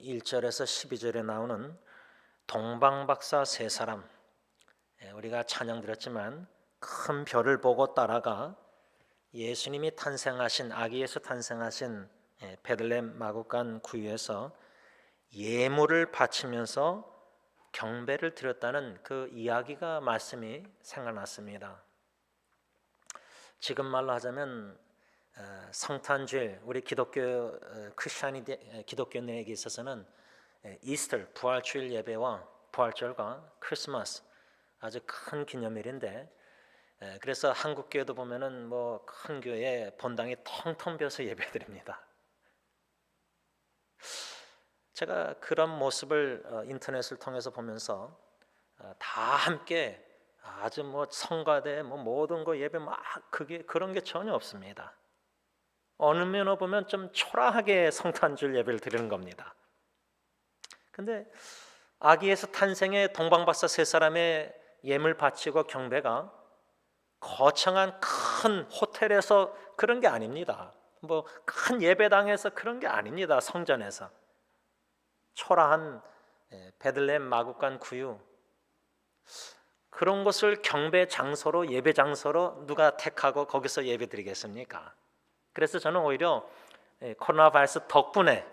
1절에서 12절에 나오는 동방박사 세 사람, 우리가 찬양 드렸지만 큰 별을 보고 따라가 예수님이 탄생하신 아기 예수 탄생하신 베들레헴 마구간 구유에서 예물을 바치면서 경배를 드렸다는 그 이야기가 말씀이 생각났습니다. 지금 말로 하자면 성탄주일 우리 기독교 기독교인에게 있어서는 이스터 부활주일 예배와 부활절과 크리스마스 아주 큰 기념일인데 그래서 한국 교회도 보면은 뭐 큰 교회 본당이 텅텅 비어서 예배드립니다. 제가 그런 모습을 인터넷을 통해서 보면서 다 함께 아주 뭐 성가대 뭐 모든 거 예배 막 그런 게 전혀 없습니다. 어느 면으로 보면 좀 초라하게 성탄주일 예배를 드리는 겁니다. 근데 아기에서 탄생의 동방박사 세 사람의 예물 바치고 경배가 거창한 큰 호텔에서 그런 게 아닙니다. 뭐 큰 예배당에서 그런 게 아닙니다. 성전에서 초라한 베들레헴 마구간 구유 그런 것을 경배 장소로 예배 장소로 누가 택하고 거기서 예배 드리겠습니까? 그래서 저는 오히려 코로나 바이러스 덕분에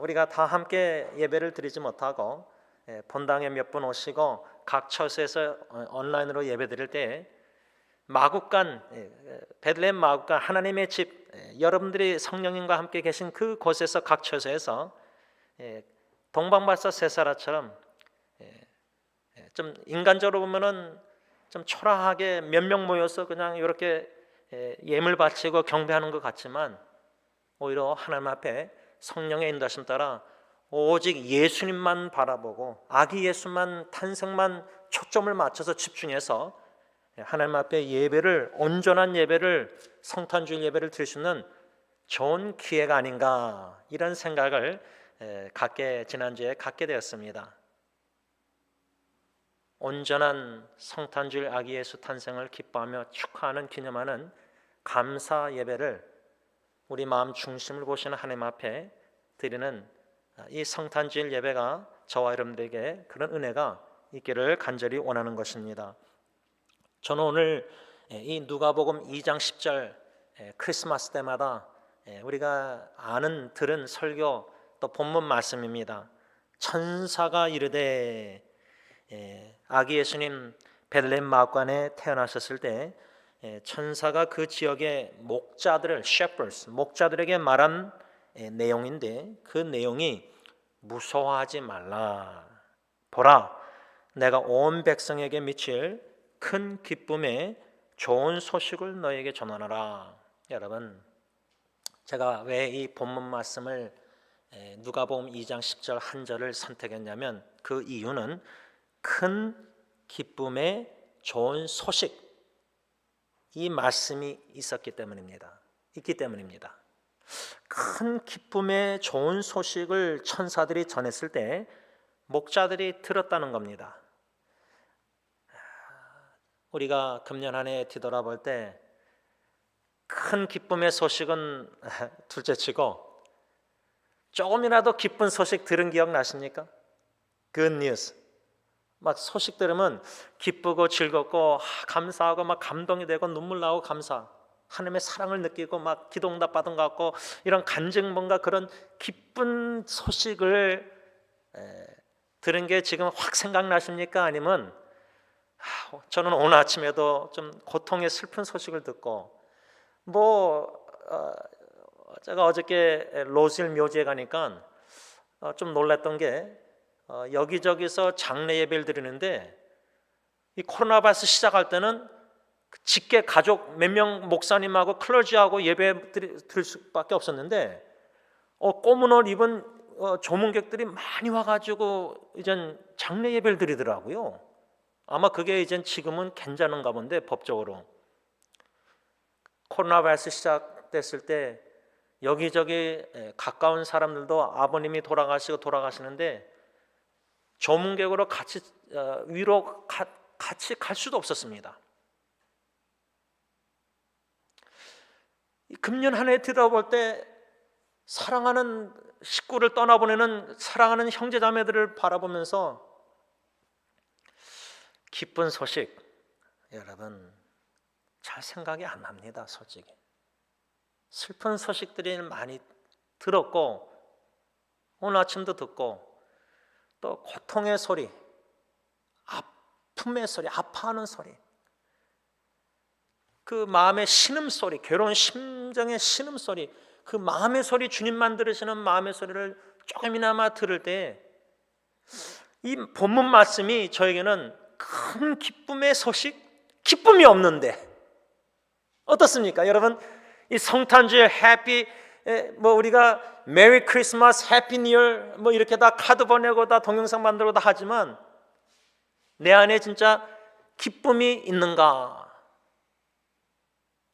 우리가 다 함께 예배를 드리지 못하고 본당에 몇 분 오시고 각 처소에서 온라인으로 예배 드릴 때 마구간 베들레헴 마구간 하나님의 집 여러분들이 성령님과 함께 계신 그곳에서 각 처소에서 동방박사 세 사람처럼 좀 인간적으로 보면은 좀 초라하게 몇 명 모여서 그냥 이렇게 예물 바치고 경배하는 것 같지만 오히려 하나님 앞에 성령의 인도하심 따라 오직 예수님만 바라보고 아기 예수만 탄생만 초점을 맞춰서 집중해서 하나님 앞에 예배를 온전한 예배를 성탄주일 예배를 드릴 수 있는 좋은 기회가 아닌가 이런 생각을 지난주에 갖게 되었습니다. 온전한 성탄주일 아기 예수 탄생을 기뻐하며 축하하는 기념하는 감사 예배를 우리 마음 중심을 보시는 하나님 앞에 드리는 이 성탄주일 예배가 저와 여러분들에게 그런 은혜가 있기를 간절히 원하는 것입니다. 저는 오늘 이 누가복음 2장 10절 크리스마스 때마다 우리가 들은 설교 또 본문 말씀입니다. 천사가 이르되 아기 예수님 베들레헴 마구간에 태어나셨을 때 천사가 그 지역의 목자들을 shepherds 목자들에게 말한 내용인데 그 내용이 무서워하지 말라 보라 내가 온 백성에게 미칠 큰 기쁨의 좋은 소식을 너에게 전하노라. 여러분 제가 왜 이 본문 말씀을 누가복음 2장 10절 한 절을 선택했냐면 그 이유는 큰 기쁨의 좋은 소식 이 말씀이 있기 때문입니다. 큰 기쁨의 좋은 소식을 천사들이 전했을 때 목자들이 들었다는 겁니다. 우리가 금년 한 해 뒤돌아볼 때 큰 기쁨의 소식은 둘째치고 조금이라도 기쁜 소식 들은 기억 나십니까? Good news. 막 소식 들으면 기쁘고 즐겁고 감사하고 막 감동이 되고 눈물 나고 감사, 하나님의 사랑을 느끼고 막 기도응답 받은 것 같고 이런 간증 뭔가 그런 기쁜 소식을 들은 게 지금 확 생각나십니까? 아니면 저는 오늘 아침에도 좀 고통의 슬픈 소식을 듣고 제가 어저께 로실 묘지에 가니까 좀 놀랐던 게 여기저기서 장례 예배를 드리는데 이 코로나 바이러스 시작할 때는 직계 가족 몇 명 목사님하고 클러지하고 예배 드릴 수밖에 없었는데 검은 옷 입은 조문객들이 많이 와가지고 이젠 장례 예배를 드리더라고요. 아마 그게 이젠 지금은 괜찮은가 본데 법적으로. 코로나 바이러스 시작됐을 때 여기저기 가까운 사람들도 아버님이 돌아가시는데 조문객으로 같이 위로 같이 갈 수도 없었습니다. 금년 한 해 들어볼 때 사랑하는 식구를 떠나보내는 사랑하는 형제자매들을 바라보면서 기쁜 소식, 여러분 잘 생각이 안 납니다. 솔직히 슬픈 소식들이 많이 들었고 오늘 아침도 듣고 또 고통의 소리, 아픔의 소리, 아파하는 소리, 그 마음의 신음소리, 괴로운 심정의 신음소리, 그 마음의 소리, 주님만 들으시는 마음의 소리를 조금이나마 들을 때 이 본문 말씀이 저에게는 큰 기쁨의 소식, 기쁨이 없는데 어떻습니까? 여러분, 이 성탄주의 해피, 우리가 메리 크리스마스, 해피 뉴 이어 이렇게 다 카드 보내고 다 동영상 만들고 다 하지만 내 안에 진짜 기쁨이 있는가?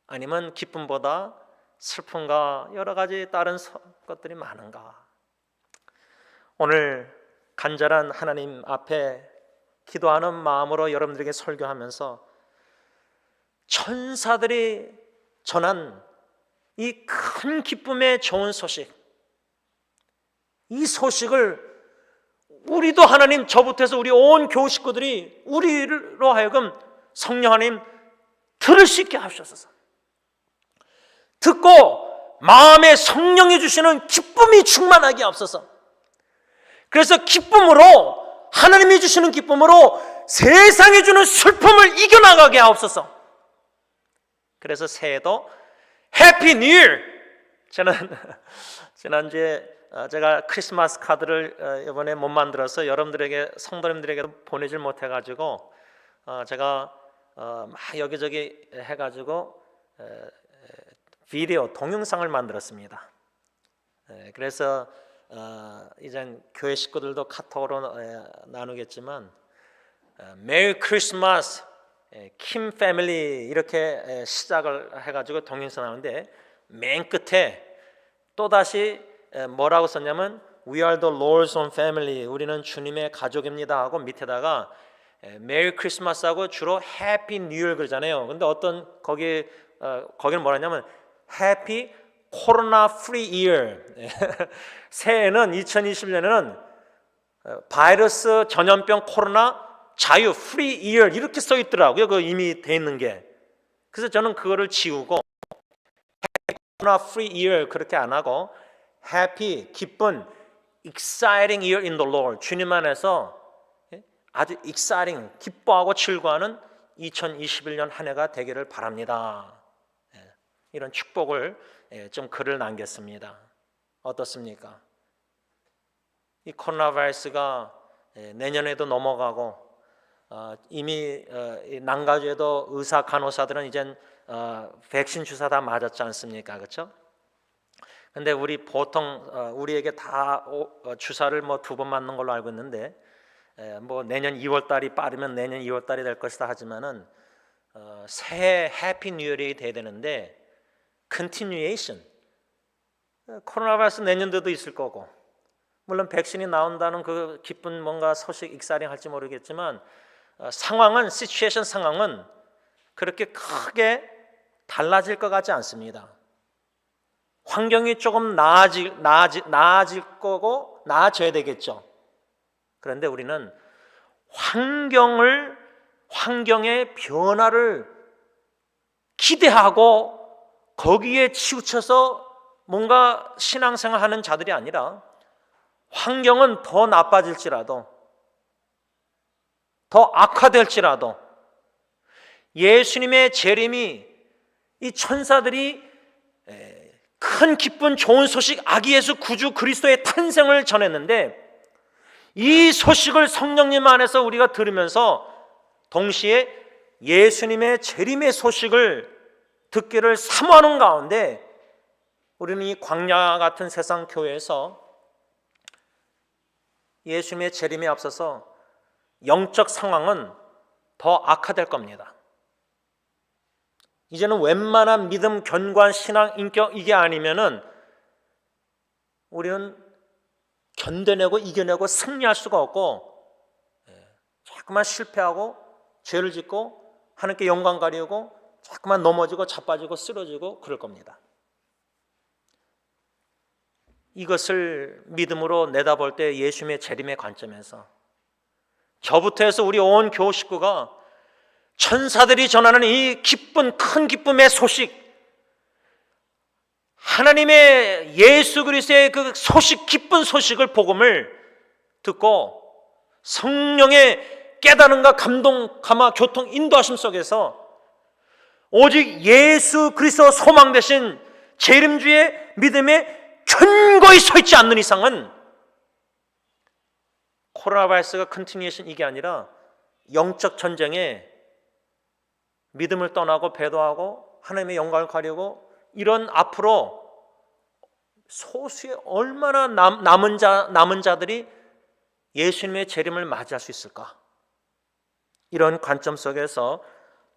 아니면 기쁨보다 슬픔과 여러 가지 다른 것들이 많은가? 오늘 간절한 하나님 앞에 기도하는 마음으로 여러분들에게 설교하면서 천사들이 전한 이 큰 기쁨의 좋은 소식, 이 소식을 우리도 하나님, 저부터 해서 우리 온 교우 식구들이 우리로 하여금 성령 하나님 들을 수 있게 하셔서 듣고 마음에 성령이 주시는 기쁨이 충만하게 앞서서, 그래서 기쁨으로, 하나님이 주시는 기쁨으로 세상이 주는 슬픔을 이겨나가게 하옵소서. 그래서 새해도 해피 뉴 이어. 저는 지난주에 제가 크리스마스 카드를 이번에 못 만들어서 여러분들에게, 성도님들에게 보내질 못해가지고 제가 막 여기저기 해가지고 비디오, 동영상을 만들었습니다. 그래서 이젠 교회 식구들도 카톡으로 나누겠지만 메리 크리스마스 킴 패밀리 이렇게 시작을 해가지고 동영상 나오는데 맨 끝에 또다시 뭐라고 썼냐면 We are the Lord's own family, 우리는 주님의 가족입니다 하고 밑에다가 메리 크리스마스하고 주로 해피 뉴 이어 그러잖아요. 근데 거기는 뭐라냐면 해피 코로나 프리 이어. 새해는 2020년에는 바이러스 전염병 코로나 자유 프리 이어 이렇게 써 있더라고요. 그 이미 돼 있는 게. 그래서 저는 그거를 지우고 코로나 프리 이어 그렇게 안 하고 해피, 기쁜 exciting year in the Lord, 주님 안에서 아주 exciting, 기뻐하고 즐거워하는 2021년 한 해가 되기를 바랍니다. 이런 축복을 좀 글을 남겼습니다. 어떻습니까? 이 코로나 바이러스가 내년에도 넘어가고 이미 난가주에도 의사 간호사들은 이젠 백신 주사 다 맞았지 않습니까? 그렇죠? 근데 우리 보통 우리에게 다 주사를 뭐 2번 맞는 걸로 알고 있는데 뭐 내년 2월 달이 빠르면 내년 2월 달이 될 것이다 하지만은 새해 해피 뉴 이어이 돼야 되는데 continuation, 코로나 바이러스 내년도도 있을 거고, 물론 백신이 나온다는 그 기쁜 뭔가 소식 익사링 할지 모르겠지만 상황은 시츄에이션 상황은 그렇게 크게 달라질 것 같지 않습니다. 환경이 조금 나아질 거고 나아져야 되겠죠. 그런데 우리는 환경의 변화를 기대하고 거기에 치우쳐서 뭔가 신앙생활 하는 자들이 아니라 환경은 더 나빠질지라도 더 악화될지라도 예수님의 재림이 이 천사들이 큰 기쁜 좋은 소식 아기 예수 구주 그리스도의 탄생을 전했는데 이 소식을 성령님 안에서 우리가 들으면서 동시에 예수님의 재림의 소식을 듣기를 사모하는 가운데 우리는 이 광야 같은 세상 교회에서 예수님의 재림에 앞서서 영적 상황은 더 악화될 겁니다. 이제는 웬만한 믿음, 견고한 신앙, 인격 이게 아니면은 우리는 견뎌내고 이겨내고 승리할 수가 없고 자꾸만 실패하고 죄를 짓고 하나님께 영광 가리우고 자꾸만 넘어지고 자빠지고 쓰러지고 그럴 겁니다. 이것을 믿음으로 내다볼 때 예수님의 재림의 관점에서 저부터 해서 우리 온 교우 식구가 천사들이 전하는 이 기쁜 큰 기쁨의 소식, 하나님의 예수 그리스도의 그 소식, 기쁜 소식을 복음을 듣고 성령의 깨달음과 감동, 감화, 교통, 인도하심 속에서 오직 예수 그리스도 소망 되신 재림주의 믿음에 견고히 서 있지 않는 이상은 코로나 바이러스가 컨티니에이션 이게 아니라 영적 전쟁에 믿음을 떠나고 배도하고 하나님의 영광을 가리고 이런 앞으로 소수의 얼마나 남은 자들이 예수님의 재림을 맞이할 수 있을까? 이런 관점 속에서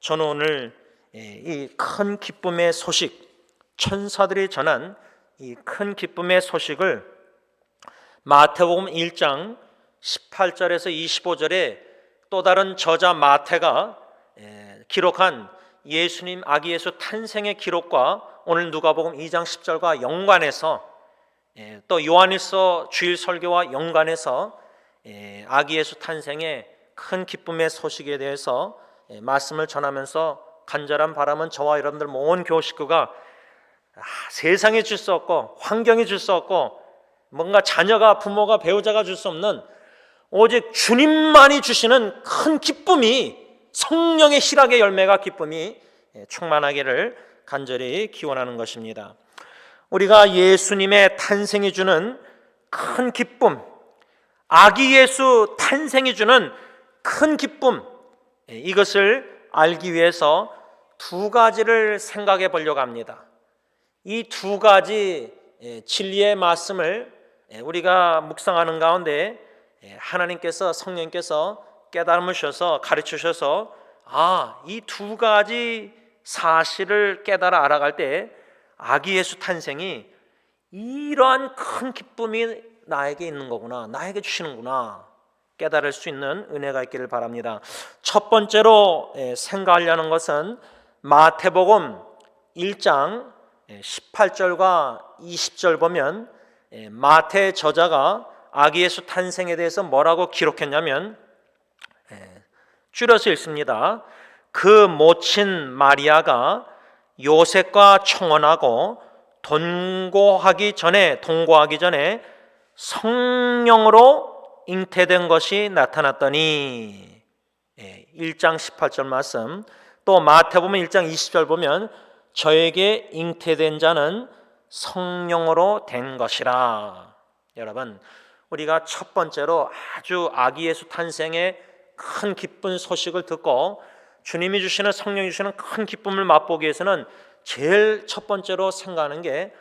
저는 오늘 이 큰 기쁨의 소식, 천사들이 전한 이 큰 기쁨의 소식을 마태복음 1장 18절에서 25절에 또 다른 저자 마태가 기록한 예수님 아기 예수 탄생의 기록과 오늘 누가복음 2장 10절과 연관해서 또 요한일서 주일 설교와 연관해서 아기 예수 탄생의 큰 기쁨의 소식에 대해서 말씀을 전하면서 간절한 바람은 저와 여러분들 온 교우 식구가 세상에 줄 수 없고 환경이 줄 수 없고 뭔가 자녀가 부모가 배우자가 줄 수 없는 오직 주님만이 주시는 큰 기쁨이 성령의 희락의 열매가 기쁨이 충만하기를 간절히 기원하는 것입니다. 우리가 예수님의 탄생이 주는 큰 기쁨, 아기 예수 탄생이 주는 큰 기쁨, 이것을 알기 위해서 두 가지를 생각해 보려고 합니다. 이 두 가지 진리의 말씀을 우리가 묵상하는 가운데 하나님께서 성령께서 깨달음을 주셔서 가르쳐 주셔서 이 두 가지 사실을 깨달아 알아갈 때 아기 예수 탄생이 이러한 큰 기쁨이 나에게 있는 거구나, 나에게 주시는구나 깨달을 수 있는 은혜가 있기를 바랍니다. 첫 번째로 생각하려는 것은 마태복음 1장 18절과 20절 보면 마태 저자가 아기 예수 탄생에 대해서 뭐라고 기록했냐면 줄여서 읽습니다. 그 모친 마리아가 요셉과 청혼하고 동거하기 전에 성령으로 잉태된 것이 나타났더니 1장 18절 말씀, 또 마태복음 1장 20절 보면 저에게 잉태된 자는 성령으로 된 것이라. 여러분, 우리가 첫 번째로 아주 아기 예수 탄생의 큰 기쁜 소식을 듣고 주님이 주시는 성령이 주시는 큰 기쁨을 맛보기 위해서는 제일 첫 번째로 생각하는 게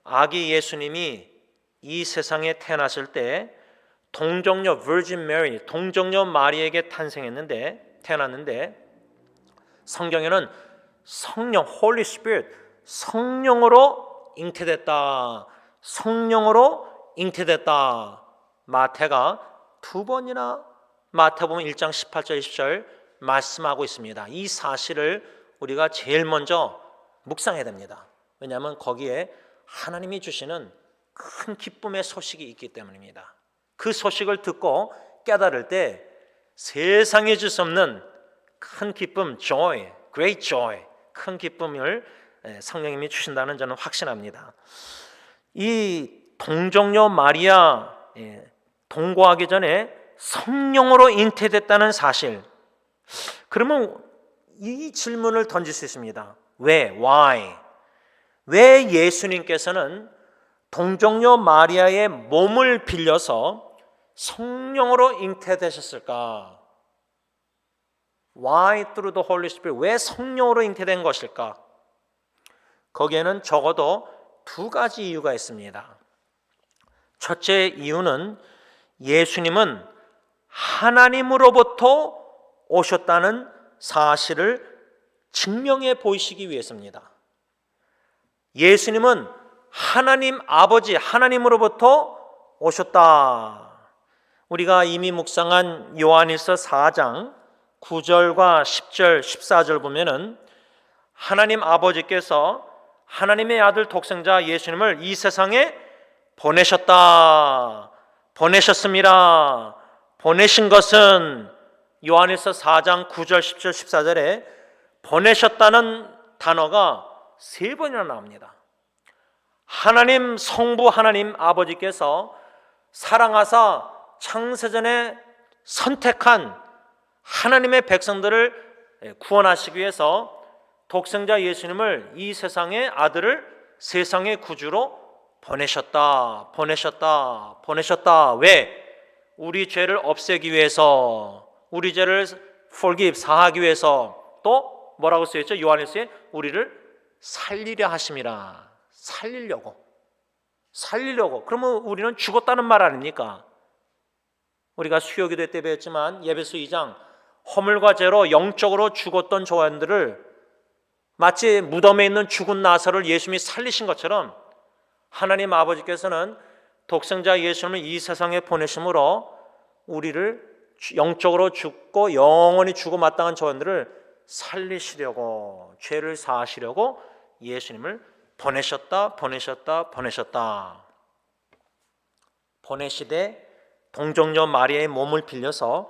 아기 예수님이 이 세상에 태어났을 때 동정녀 Virgin Mary, 동정녀 마리에게 태어났는데 성경에는 성령, Holy Spirit, 성령으로 잉태됐다. 성령으로 잉태됐다. 마태가 2번이나 마태복음 1장 18절 20절 말씀하고 있습니다. 이 사실을 우리가 제일 먼저 묵상해야 됩니다. 왜냐하면 거기에 하나님이 주시는 큰 기쁨의 소식이 있기 때문입니다. 그 소식을 듣고 깨달을 때 세상에 줄 수 없는 큰 기쁨, joy, great joy, 큰 기쁨을 성령님이 주신다는 저는 확신합니다. 이 동정녀 마리아 동거하기 전에 성령으로 잉태됐다는 사실, 그러면 이 질문을 던질 수 있습니다. 왜? Why? 왜 예수님께서는 동정녀 마리아의 몸을 빌려서 성령으로 잉태되셨을까? Why through the Holy Spirit? 왜 성령으로 잉태된 것일까? 거기에는 적어도 2가지 이유가 있습니다. 첫째 이유는 예수님은 하나님으로부터 오셨다는 사실을 증명해 보이시기 위해서입니다. 예수님은 하나님 아버지, 하나님으로부터 오셨다. 우리가 이미 묵상한 요한일서 4장 9절과 10절, 14절 보면은 하나님 아버지께서 하나님의 아들 독생자 예수님을 이 세상에 보내셨다. 보내셨습니다. 보내신 것은 요한일서 4장 9절, 10절, 14절에 보내셨다는 단어가 3번이나 나옵니다. 하나님 성부 하나님 아버지께서 사랑하사 창세전에 선택한 하나님의 백성들을 구원하시기 위해서 독생자 예수님을 이 세상의 아들을 세상의 구주로 보내셨다. 보내셨다. 보내셨다. 왜? 우리 죄를 없애기 위해서, 우리 죄를 forgive, 사하기 위해서, 또 뭐라고 쓰였죠? 요한일서에 우리를 살리려 하심이라. 살리려고. 그러면 우리는 죽었다는 말 아닙니까? 우리가 수요기도 때 배웠지만 예배서 2장 허물과 죄로 영적으로 죽었던 조원들을 마치 무덤에 있는 죽은 나사로를 예수님이 살리신 것처럼 하나님 아버지께서는 독생자 예수님을 이 세상에 보내심으로 우리를 영적으로 죽고 영원히 죽어 마땅한 조원들을 살리시려고, 죄를 사하시려고 예수님을 보내셨다. 보내시되 동정녀 마리아의 몸을 빌려서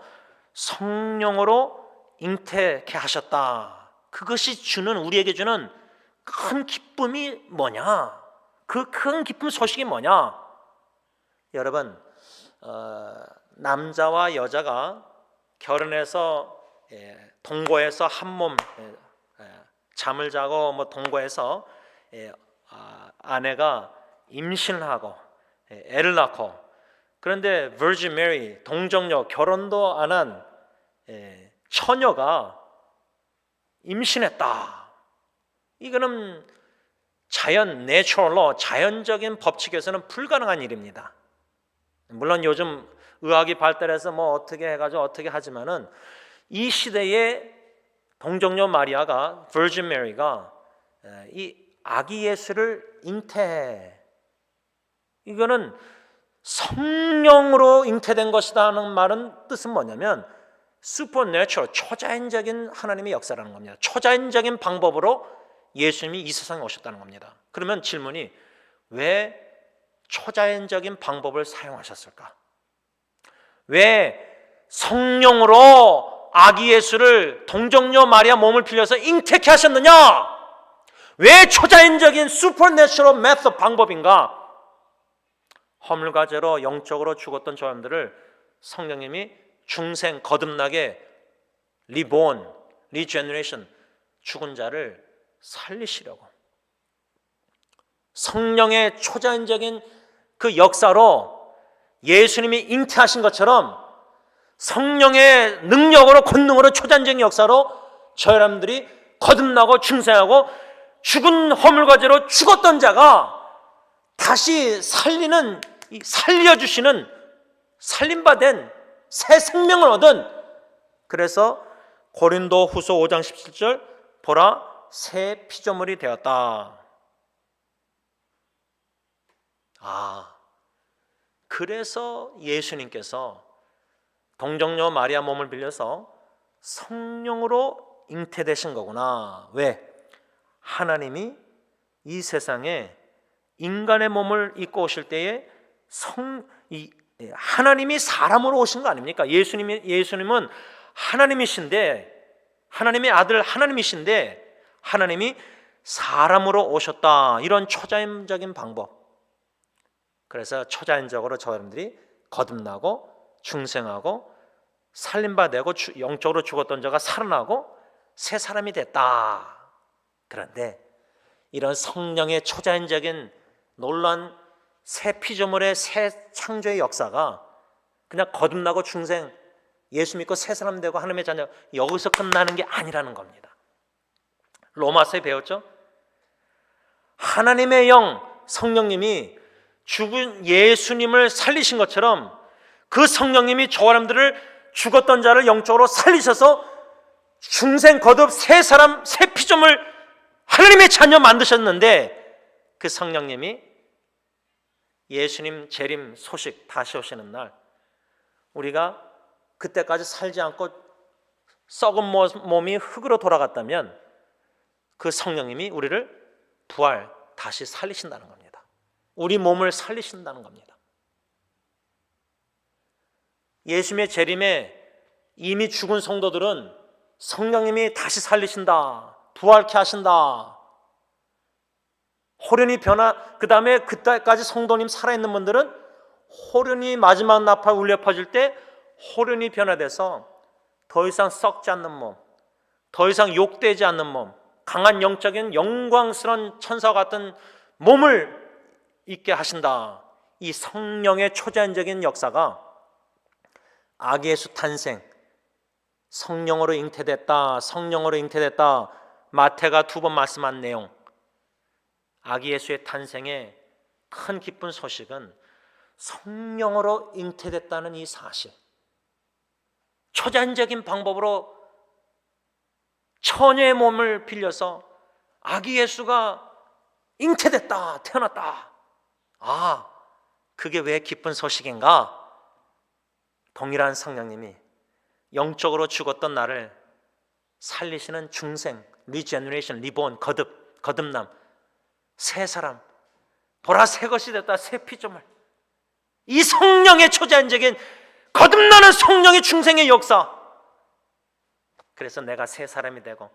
성령으로 잉태케 하셨다. 그것이 주는, 우리에게 주는 큰 기쁨이 뭐냐? 그 큰 기쁨 소식이 뭐냐? 여러분, 남자와 여자가 결혼해서 동거해서 한 몸 잠을 자고 뭐 동거해서 아내가 임신을 하고 애를 낳고, 그런데 Virgin Mary, 동정녀, 결혼도 안 한 처녀가 임신했다. 이거는 자연, 내추럴로, 자연적인 법칙에서는 불가능한 일입니다. 물론 요즘 의학이 발달해서 뭐 어떻게 해가지고 어떻게 하지만은 이 시대에 동정녀 마리아가, Virgin Mary가 이 아기 예수를 잉태해. 이거는 성령으로 잉태된 것이다 하는 말은 뜻은 뭐냐면 supernatural, 초자연적인 하나님의 역사라는 겁니다. 초자연적인 방법으로 예수님이 이 세상에 오셨다는 겁니다. 그러면 질문이, 왜 초자연적인 방법을 사용하셨을까? 왜 성령으로 아기 예수를 동정녀 마리아 몸을 빌려서 잉태케 하셨느냐? 왜 초자연적인 supernatural method 방법인가? 허물과 죄로 영적으로 죽었던 사람들을 성령님이 중생, 거듭나게 reborn, regeneration, 죽은 자를 살리시려고, 성령의 초자연적인 그 역사로 예수님이 잉태하신 것처럼 성령의 능력으로, 권능으로, 초자연적인 역사로 저 사람들이 거듭나고 중생하고 죽은 허물과 죄로 죽었던 자가 다시 살리는, 살려주시는, 살림받은 새 생명을 얻은, 그래서 고린도 후서 5장 17절 보라 새 피조물이 되었다. 그래서 예수님께서 동정녀 마리아 몸을 빌려서 성령으로 잉태되신 거구나. 왜? 하나님이 이 세상에 인간의 몸을 입고 오실 때에 하나님이 사람으로 오신 거 아닙니까? 예수님은 하나님이신데, 하나님의 아들 하나님이신데 하나님이 사람으로 오셨다. 이런 초자연적인 방법. 그래서 초자연적으로 저 여러분들이 거듭나고 중생하고 살림받고 영적으로 죽었던 자가 살아나고 새 사람이 됐다. 그런데 이런 성령의 초자연적인 놀라운 새 피조물의 새 창조의 역사가 그냥 거듭나고 중생, 예수 믿고 새 사람 되고 하나님의 자녀, 여기서 끝나는 게 아니라는 겁니다. 로마서에 배웠죠? 하나님의 영 성령님이 죽은 예수님을 살리신 것처럼 그 성령님이 저 사람들을, 죽었던 자를 영적으로 살리셔서 중생 거듭 새 사람, 새 피조물 하나님의 자녀 만드셨는데, 그 성령님이 예수님 재림 소식 다시 오시는 날 우리가 그때까지 살지 않고 썩은 몸이 흙으로 돌아갔다면 그 성령님이 우리를 부활 다시 살리신다는 겁니다. 우리 몸을 살리신다는 겁니다. 예수님의 재림에 이미 죽은 성도들은 성령님이 다시 살리신다, 부활케 하신다. 호련히 그 다음에 그때까지 성도님 살아있는 분들은 호련히 마지막 나팔 울려 퍼질 때 호련히 변화돼서 더 이상 썩지 않는 몸, 더 이상 욕되지 않는 몸, 강한 영적인 영광스러운 천사 같은 몸을 있게 하신다. 이 성령의 초자연적인 역사가 아기 예수 탄생, 성령으로 잉태됐다, 성령으로 잉태됐다, 마태가 2번 말씀한 내용, 아기 예수의 탄생의 큰 기쁜 소식은 성령으로 잉태됐다는 이 사실, 초자연적인 방법으로 처녀의 몸을 빌려서 아기 예수가 잉태됐다, 태어났다. 그게 왜 기쁜 소식인가? 동일한 성령님이 영적으로 죽었던 나를 살리시는 중생, 리제너레이션, 리본, 거듭남, 새 사람, 보라 새 것이 됐다, 새 피조물. 이 성령의 초자연적인 거듭나는 성령의 중생의 역사. 그래서 내가 새 사람이 되고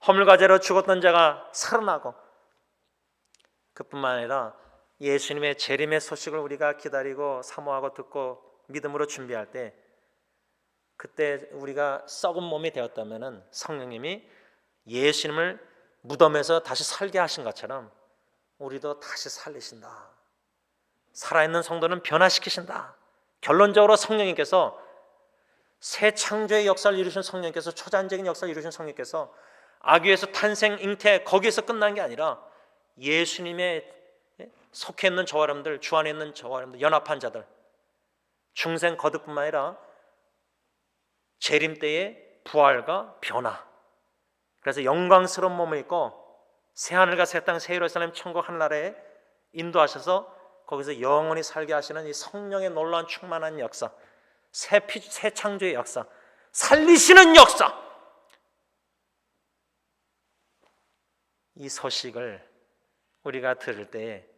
허물과제로 죽었던 자가 살아나고, 그뿐만 아니라 예수님의 재림의 소식을 우리가 기다리고 사모하고 듣고 믿음으로 준비할 때, 그때 우리가 썩은 몸이 되었다면 성령님이 예수님을 무덤에서 다시 살게 하신 것처럼 우리도 다시 살리신다. 살아있는 성도는 변화시키신다. 결론적으로 성령님께서 새 창조의 역사를 이루신 성령님께서, 초자연적인 역사를 이루신 성령님께서 아기에서 탄생, 잉태 거기에서 끝난 게 아니라 예수님의 속해 있는 저와 여러분들, 주 안에 있는 저와 여러분들, 연합한 자들, 중생 거듭뿐만 아니라 재림 때의 부활과 변화, 그래서 영광스러운 몸을 입고 새하늘과 새 땅, 새 예루살렘, 천국 한나라에 인도하셔서 거기서 영원히 살게 하시는 이 성령의 놀라운 충만한 역사, 새 창조의 역사, 살리시는 역사, 이 소식을 우리가 들을 때에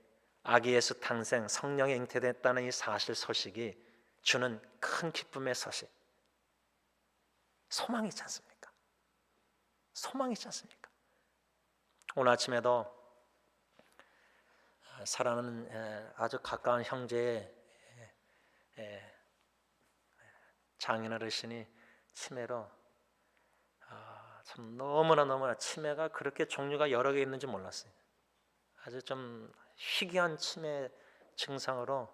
아기 예수 탄생, 성령이 잉태됐다는 이 사실 소식이 주는 큰 기쁨의 소식, 소망이 있지 않습니까? 소망이 있지 않습니까? 오늘 아침에도 사랑하는 아주 가까운 형제의 장인 어르신이 치매로, 참 너무나 치매가 그렇게 종류가 여러 개 있는지 몰랐어요. 아주 좀 희귀한 치매 증상으로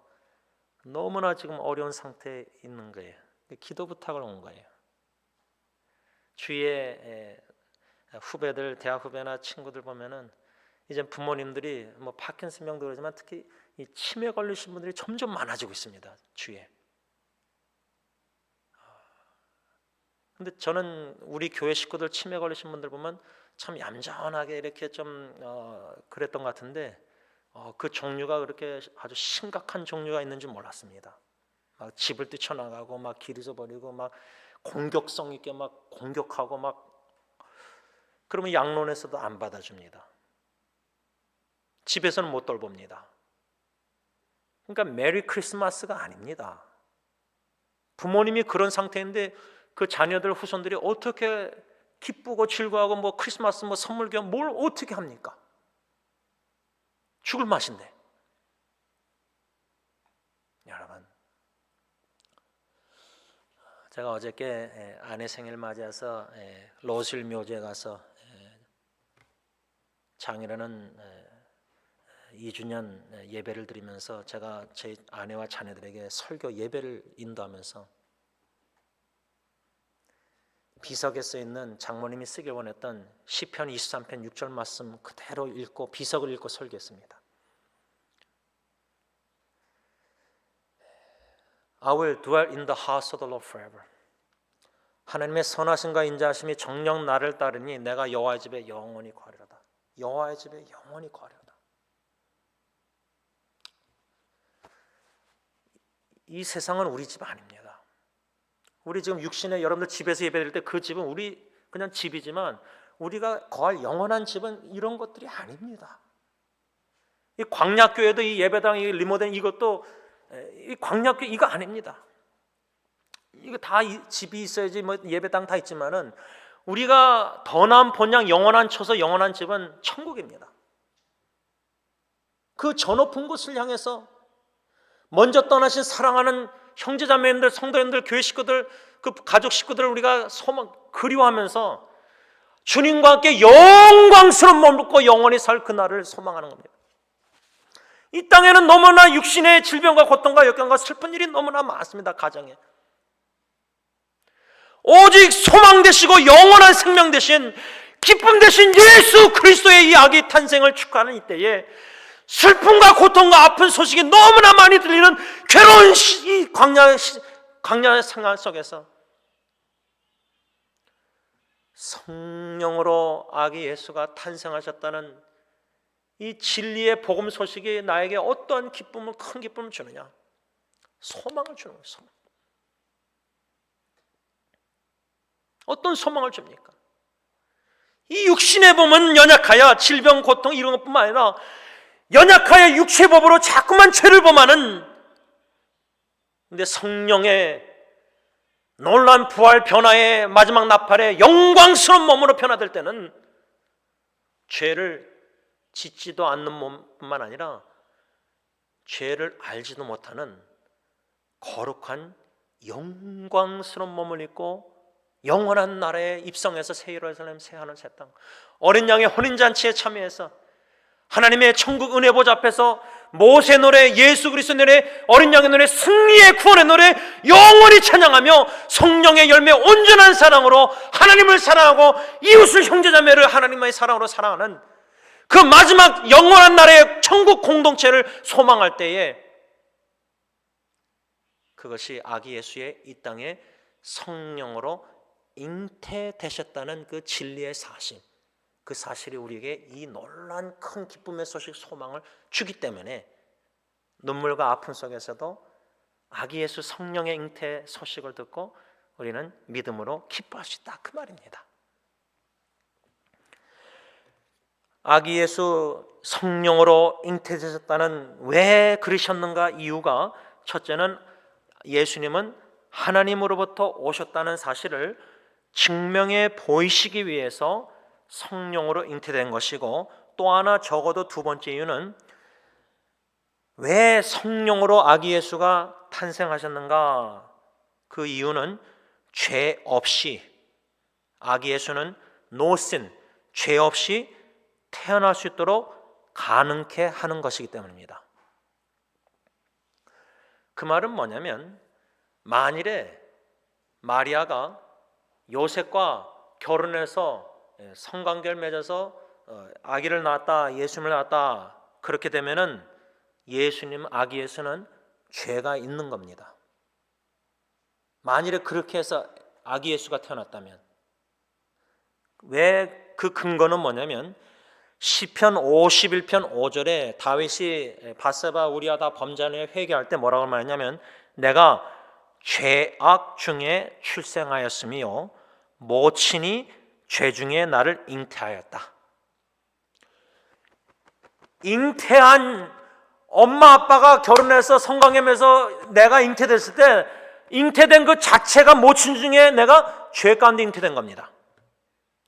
너무나 지금 어려운 상태에 있는 거예요. 기도 부탁을 온 거예요. 주위에 후배들, 대학 후배나 친구들 보면은 이제 부모님들이 뭐 파킨슨 병도 그러지만 특히 이 치매 걸리신 분들이 점점 많아지고 있습니다. 주위에. 근데 저는 우리 교회 식구들 치매 걸리신 분들 보면 참 얌전하게 이렇게 좀 그랬던 것 같은데 그 종류가 그렇게 아주 심각한 종류가 있는 줄 몰랐습니다. 막 집을 뛰쳐나가고 막 길 잊어버리고 막 공격성 있게 막 공격하고 막 그러면 양론에서도 안 받아줍니다. 집에서는 못 돌봅니다. 그러니까 메리 크리스마스가 아닙니다. 부모님이 그런 상태인데 그 자녀들 후손들이 어떻게 기쁘고 즐거워하고 뭐 크리스마스 뭐 선물 겸 뭘 어떻게 합니까? 죽을 맛인데. 여러분, 제가 어저께 아내 생일 맞이해서 로실 묘지에 가서 장일어는 2주년 예배를 드리면서 제가 제 아내와 자녀들에게 설교 예배를 인도하면서 비석에 쓰여있는 장모님이 쓰길 원했던 시편 23편 6절 말씀 그대로 읽고 비석을 읽고 설교했습니다. I will dwell in the house of the Lord forever. 하나님의 선하심과 인자하심이 정녕 나를 따르니 내가 여호와의 집에 영원히 거하리로다. 여호와의 집에 영원히 거하리로다. 이 세상은 우리 집 아닙니다. 우리 지금 육신에 여러분들 집에서 예배드릴 때 그 집은 우리 그냥 집이지만 우리가 거할 영원한 집은 이런 것들이 아닙니다. 이 광약교회도 이 예배당 이 리모델 이것도 이 광약교회 이거 아닙니다. 이거 다 집이 있어야지 뭐 예배당 다 있지만은 우리가 더 나은 본향 영원한 처소 영원한 집은 천국입니다. 그 저 높은 곳을 향해서 먼저 떠나신 사랑하는 형제자매님들, 성도님들, 교회 식구들, 그 가족 식구들을 우리가 소망 그리워하면서 주님과 함께 영광스러운 몸을 입고 영원히 살 그날을 소망하는 겁니다. 이 땅에는 너무나 육신의 질병과 고통과 역경과 슬픈 일이 너무나 많습니다. 가정에 오직 소망 되시고 영원한 생명 되신 기쁨 되신 예수 그리스도의 이 아기 탄생을 축하하는 이때에 슬픔과 고통과 아픈 소식이 너무나 많이 들리는 괴로운 이 광야의 상황 속에서 성령으로 아기 예수가 탄생하셨다는 이 진리의 복음 소식이 나에게 어떠한 기쁨을 큰 기쁨을 주느냐? 소망을 주는 거예요. 소망. 어떤 소망을 줍니까? 이 육신의 몸은 연약하여 질병, 고통 이런 것뿐만 아니라 연약하여 육체의 법으로 자꾸만 죄를 범하는 근데 성령의 놀라운 부활 변화의 마지막 나팔에 영광스러운 몸으로 변화될 때는 죄를 짓지도 않는 몸뿐만 아니라 죄를 알지도 못하는 거룩한 영광스러운 몸을 입고 영원한 나라에 입성해서 새 예루살렘 새 하늘 새 땅 어린 양의 혼인잔치에 참여해서 하나님의 천국 은혜 보좌 앞에서 모세 노래, 예수 그리스도 노래, 어린 양의 노래, 승리의 구원의 노래 영원히 찬양하며 성령의 열매 온전한 사랑으로 하나님을 사랑하고 이웃을 형제자매를 하나님의 사랑으로 사랑하는 그 마지막 영원한 나라의 천국 공동체를 소망할 때에 그것이 아기 예수의 이 땅에 성령으로 잉태되셨다는 그 진리의 사실, 그 사실이 우리에게 이 놀라운 큰 기쁨의 소식, 소망을 주기 때문에 눈물과 아픔 속에서도 아기 예수 성령의 잉태 소식을 듣고 우리는 믿음으로 기뻐할 수 있다, 그 말입니다. 아기 예수 성령으로 잉태되셨다는 왜 그러셨는가 이유가 첫째는 예수님은 하나님으로부터 오셨다는 사실을 증명해 보이시기 위해서 성령으로 잉태된 것이고, 또 하나 적어도 두 번째 이유는 왜 성령으로 아기 예수가 탄생하셨는가? 그 이유는 죄 없이, 아기 예수는 no sin, 죄 없이 태어날 수 있도록 가능케 하는 것이기 때문입니다. 그 말은 뭐냐면 만일에 마리아가 요셉과 결혼해서 성관계를 맺어서 아기를 낳았다, 예수님을 낳았다, 그렇게 되면은 예수님, 아기 예수는 죄가 있는 겁니다. 만일에 그렇게 해서 아기 예수가 태어났다면, 왜 그 근거는 뭐냐면 시편 51편 5절에 다윗이 바세바 우리아다 범죄하여 회개할 때 뭐라고 말했냐면, 내가 죄악 중에 출생하였으며 모친이 죄 중에 나를 잉태하였다. 잉태한 엄마 아빠가 결혼해서 성관계면서 내가 잉태됐을 때 잉태된 그 자체가 모친 중에 내가 죄 가운데 잉태된 겁니다.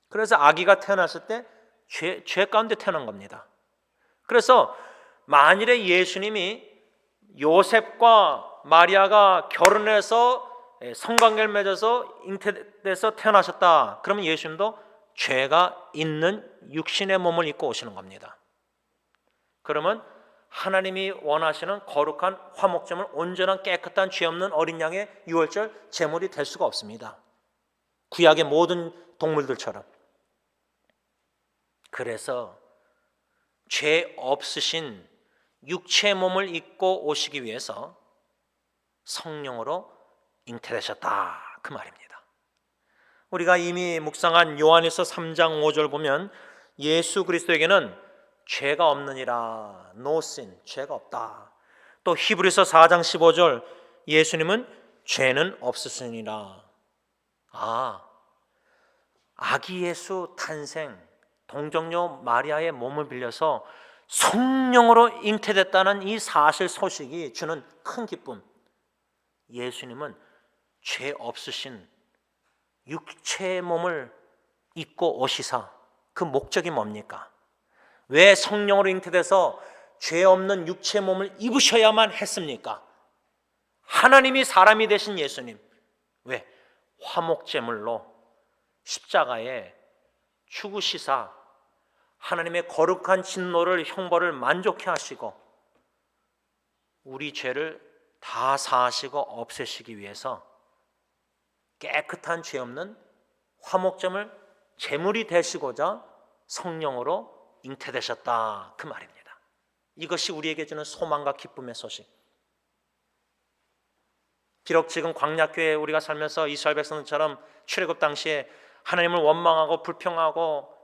그래서 아기가 태어났을 때 죄 가운데 태어난 겁니다. 그래서 만일에 예수님이 요셉과 마리아가 결혼해서 성관계를 맺어서 잉태돼서 태어나셨다, 그러면 예수님도 죄가 있는 육신의 몸을 입고 오시는 겁니다. 그러면 하나님이 원하시는 거룩한 화목제물, 온전한 깨끗한 죄 없는 어린 양의 유월절 제물이 될 수가 없습니다. 구약의 모든 동물들처럼. 그래서 죄 없으신 육체의 몸을 입고 오시기 위해서 성령으로 잉태되셨다, 그 말입니다. 우리가 이미 묵상한 요한일서 3장 5절 보면 예수 그리스도에게는 죄가 없느니라, no sin, 죄가 없다. 또 히브리서 4장 15절 예수님은 죄는 없으시니라. 아기 예수 탄생, 동정녀 마리아의 몸을 빌려서 성령으로 잉태됐다는 이 사실 소식이 주는 큰 기쁨. 예수님은 죄 없으신 육체의 몸을 입고 오시사, 그 목적이 뭡니까? 왜 성령으로 잉태돼서 죄 없는 육체의 몸을 입으셔야만 했습니까? 하나님이 사람이 되신 예수님, 왜? 화목제물로 십자가에 죽으시사 하나님의 거룩한 진노를, 형벌을 만족해 하시고 우리 죄를 다 사하시고 없애시기 위해서 깨끗한 죄 없는 화목제물 제물이 되시고자 성령으로 잉태되셨다, 그 말입니다. 이것이 우리에게 주는 소망과 기쁨의 소식. 비록 지금 광야교회에 우리가 살면서 이스라엘 백성들처럼 출애굽 당시에 하나님을 원망하고 불평하고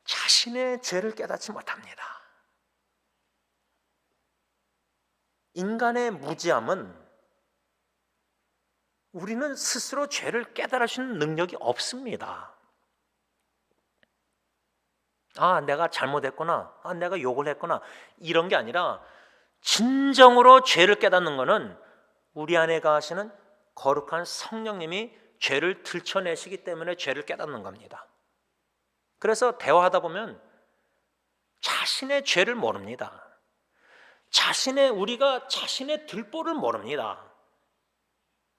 자신의 죄를 깨닫지 못합니다. 인간의 무지함은 우리는 스스로 죄를 깨달을 수 있는 능력이 없습니다. 내가 잘못했구나, 내가 욕을 했구나, 이런 게 아니라 진정으로 죄를 깨닫는 것은 우리 안에 가시는 거룩한 성령님이 죄를 들춰내시기 때문에 죄를 깨닫는 겁니다. 그래서 대화하다 보면 자신의 죄를 모릅니다. 우리가 자신의 들보를 모릅니다.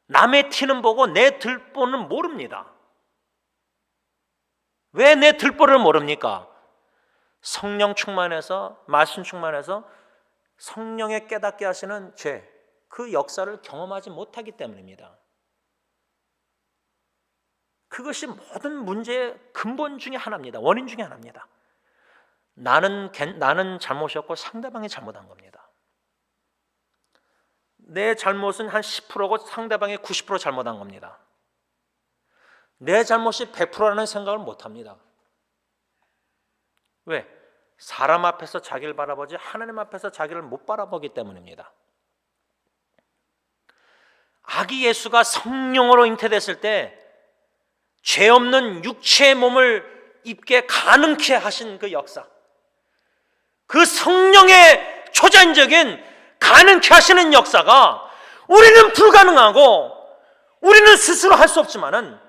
남의 티는 보고 내 들보는 모릅니다. 왜 내 들보를 모릅니까? 성령 충만해서, 말씀 충만해서 성령의 깨닫게 하시는 죄, 그 역사를 경험하지 못하기 때문입니다. 그것이 모든 문제의 근본 중에 하나입니다. 원인 중에 하나입니다. 나는 잘못이었고 상대방이 잘못한 겁니다. 내 잘못은 한 10%고 상대방이 90% 잘못한 겁니다. 내 잘못이 100%라는 생각을 못합니다. 왜? 사람 앞에서 자기를 바라보지 하나님 앞에서 자기를 못 바라보기 때문입니다. 아기 예수가 성령으로 잉태됐을 때 죄 없는 육체의 몸을 입게 가능케 하신 그 역사, 그 성령의 초자연적인 가능케 하시는 역사가 우리는 불가능하고 우리는 스스로 할 수 없지만은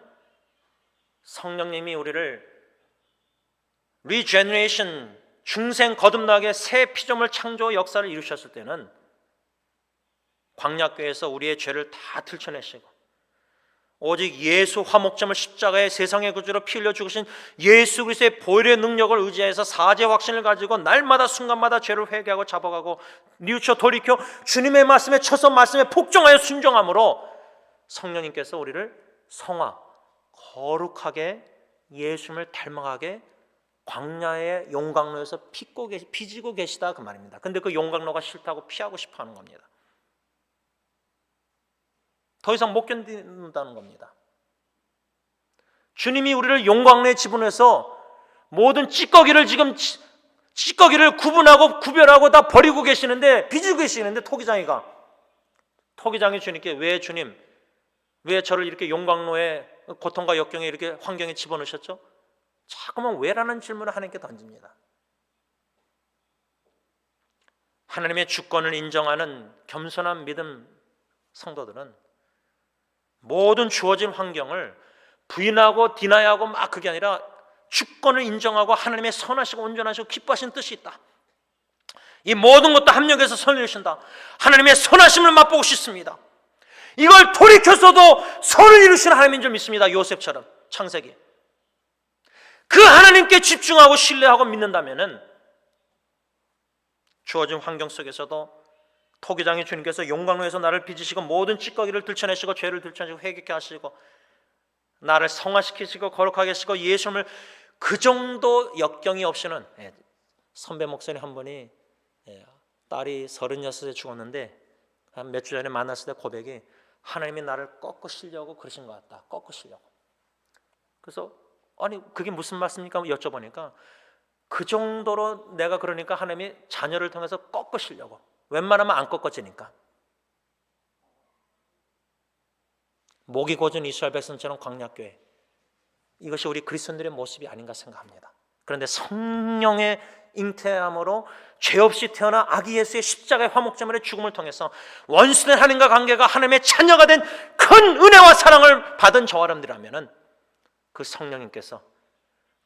성령님이 우리를 리제너레이션, 중생 거듭나게 새 피조물 창조 역사를 이루셨을 때는 광야교회에서 우리의 죄를 다 들춰내시고 오직 예수 화목제물 십자가의 세상의 구주로 피 흘려 죽으신 예수 그리스도의 보혈의 능력을 의지해서 사죄 확신을 가지고 날마다 순간마다 죄를 회개하고 잡아가고 뉘우쳐 돌이켜 주님의 말씀에 처서 말씀에 복종하여 순종함으로 성령님께서 우리를 성화, 거룩하게 예수님을 닮아가게 광야의 용광로에서 피지고 계시다, 그 말입니다. 근데 그 용광로가 싫다고 피하고 싶어 하는 겁니다. 더 이상 못 견딘다는 겁니다. 주님이 우리를 용광로에 집어넣어서 모든 찌꺼기를 지금 찌꺼기를 구분하고 구별하고 다 버리고 계시는데, 빚고 계시는데, 토기장이 주님께 왜 주님, 왜 저를 이렇게 용광로에 고통과 역경에 이렇게 환경에 집어넣으셨죠? 자꾸만 왜라는 질문을 하나님께 던집니다. 하나님의 주권을 인정하는 겸손한 믿음 성도들은 모든 주어진 환경을 부인하고 디나이하고 막 그게 아니라 주권을 인정하고 하나님의 선하시고 온전하시고 기뻐하신 뜻이 있다. 이 모든 것도 합력해서 선을 이루신다. 하나님의 선하심을 맛보고 싶습니다. 이걸 돌이켜서도 선을 이루시는 하나님인 줄 믿습니다. 요셉처럼 창세기. 그 하나님께 집중하고 신뢰하고 믿는다면은 주어진 환경 속에서도 토기장의 주님께서 용광로에서 나를 빚으시고 모든 찌꺼기를 들춰내시고 죄를 들춰내시고 회개케 하시고 나를 성화시키시고 거룩하게 하시고 예수님을 그 정도 역경이 없이는, 선배 목사님 한 분이 딸이 36에 죽었는데 한 몇 주 전에 만났을 때 고백이 하나님이 나를 꺾으시려고 그러신 것 같다. 꺾으시려고. 그래서 아니 그게 무슨 말씀입니까? 여쭤보니까 그 정도로 내가 그러니까 하나님이 자녀를 통해서 꺾으시려고. 웬만하면 안 꺾어지니까. 목이 고준 이스라엘 백성처럼 광야교회, 이것이 우리 그리스도인들의 모습이 아닌가 생각합니다. 그런데 성령의 잉태함으로 죄 없이 태어나 아기 예수의 십자가의 화목제물의 죽음을 통해서 원수된 하나님과 관계가 하나님의 자녀가 된 큰 은혜와 사랑을 받은 저와 여러분들이라면 그 성령님께서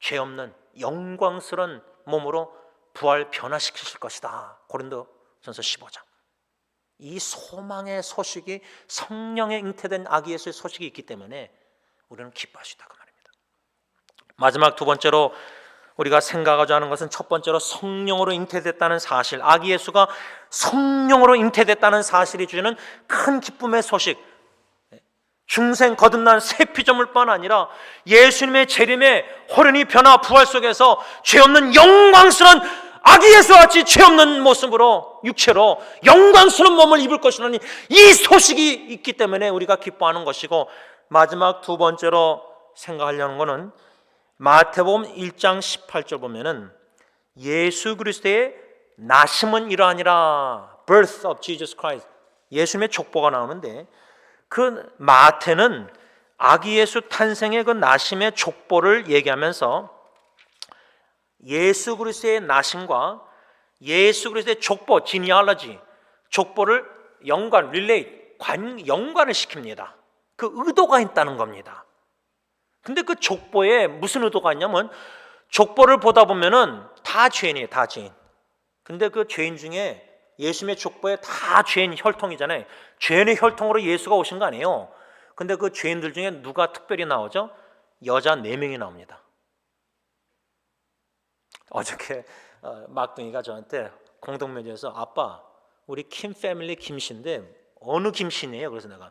죄 없는 영광스러운 몸으로 부활 변화시키실 것이다. 고린도전서 15장. 이 소망의 소식이, 성령의 잉태된 아기 예수의 소식이 있기 때문에 우리는 기뻐할 수 있다 그 말입니다. 마지막 두 번째로 우리가 생각하고자 하는 것은, 첫 번째로 성령으로 잉태됐다는 사실, 아기 예수가 성령으로 잉태됐다는 사실이 주는 큰 기쁨의 소식. 중생 거듭난 새 피조물뿐 아니라 예수님의 재림의 호련히 변화 부활 속에서 죄 없는 영광스러운 아기 예수와 같이 죄 없는 모습으로, 육체로 영광스러운 몸을 입을 것이라니 이 소식이 있기 때문에 우리가 기뻐하는 것이고, 마지막 두 번째로 생각하려는 것은 마태복음 1장 18절 보면은 예수 그리스도의 나심은 이러하니라, birth of Jesus Christ, 예수님의 족보가 나오는데, 그 마태는 아기 예수 탄생의 그 나심의 족보를 얘기하면서 예수 그리스도의 나심과 예수 그리스도의 족보, genealogy, 족보를 연관, 연관을 시킵니다. 그 의도가 있다는 겁니다. 근데 그 족보에 무슨 의도가 있냐면, 족보를 보다 보면은 다 죄인이에요, 다 죄인. 근데 그 죄인 중에 예수님의 족보에 다 죄인 혈통이잖아요. 죄인의 혈통으로 예수가 오신 거 아니에요. 근데 그 죄인들 중에 누가 특별히 나오죠? 여자 4명이 나옵니다. 어저께 막둥이가 저한테 공동묘지에서 아빠, 우리 김 패밀리 김씨인데 어느 김씨네요? 그래서 내가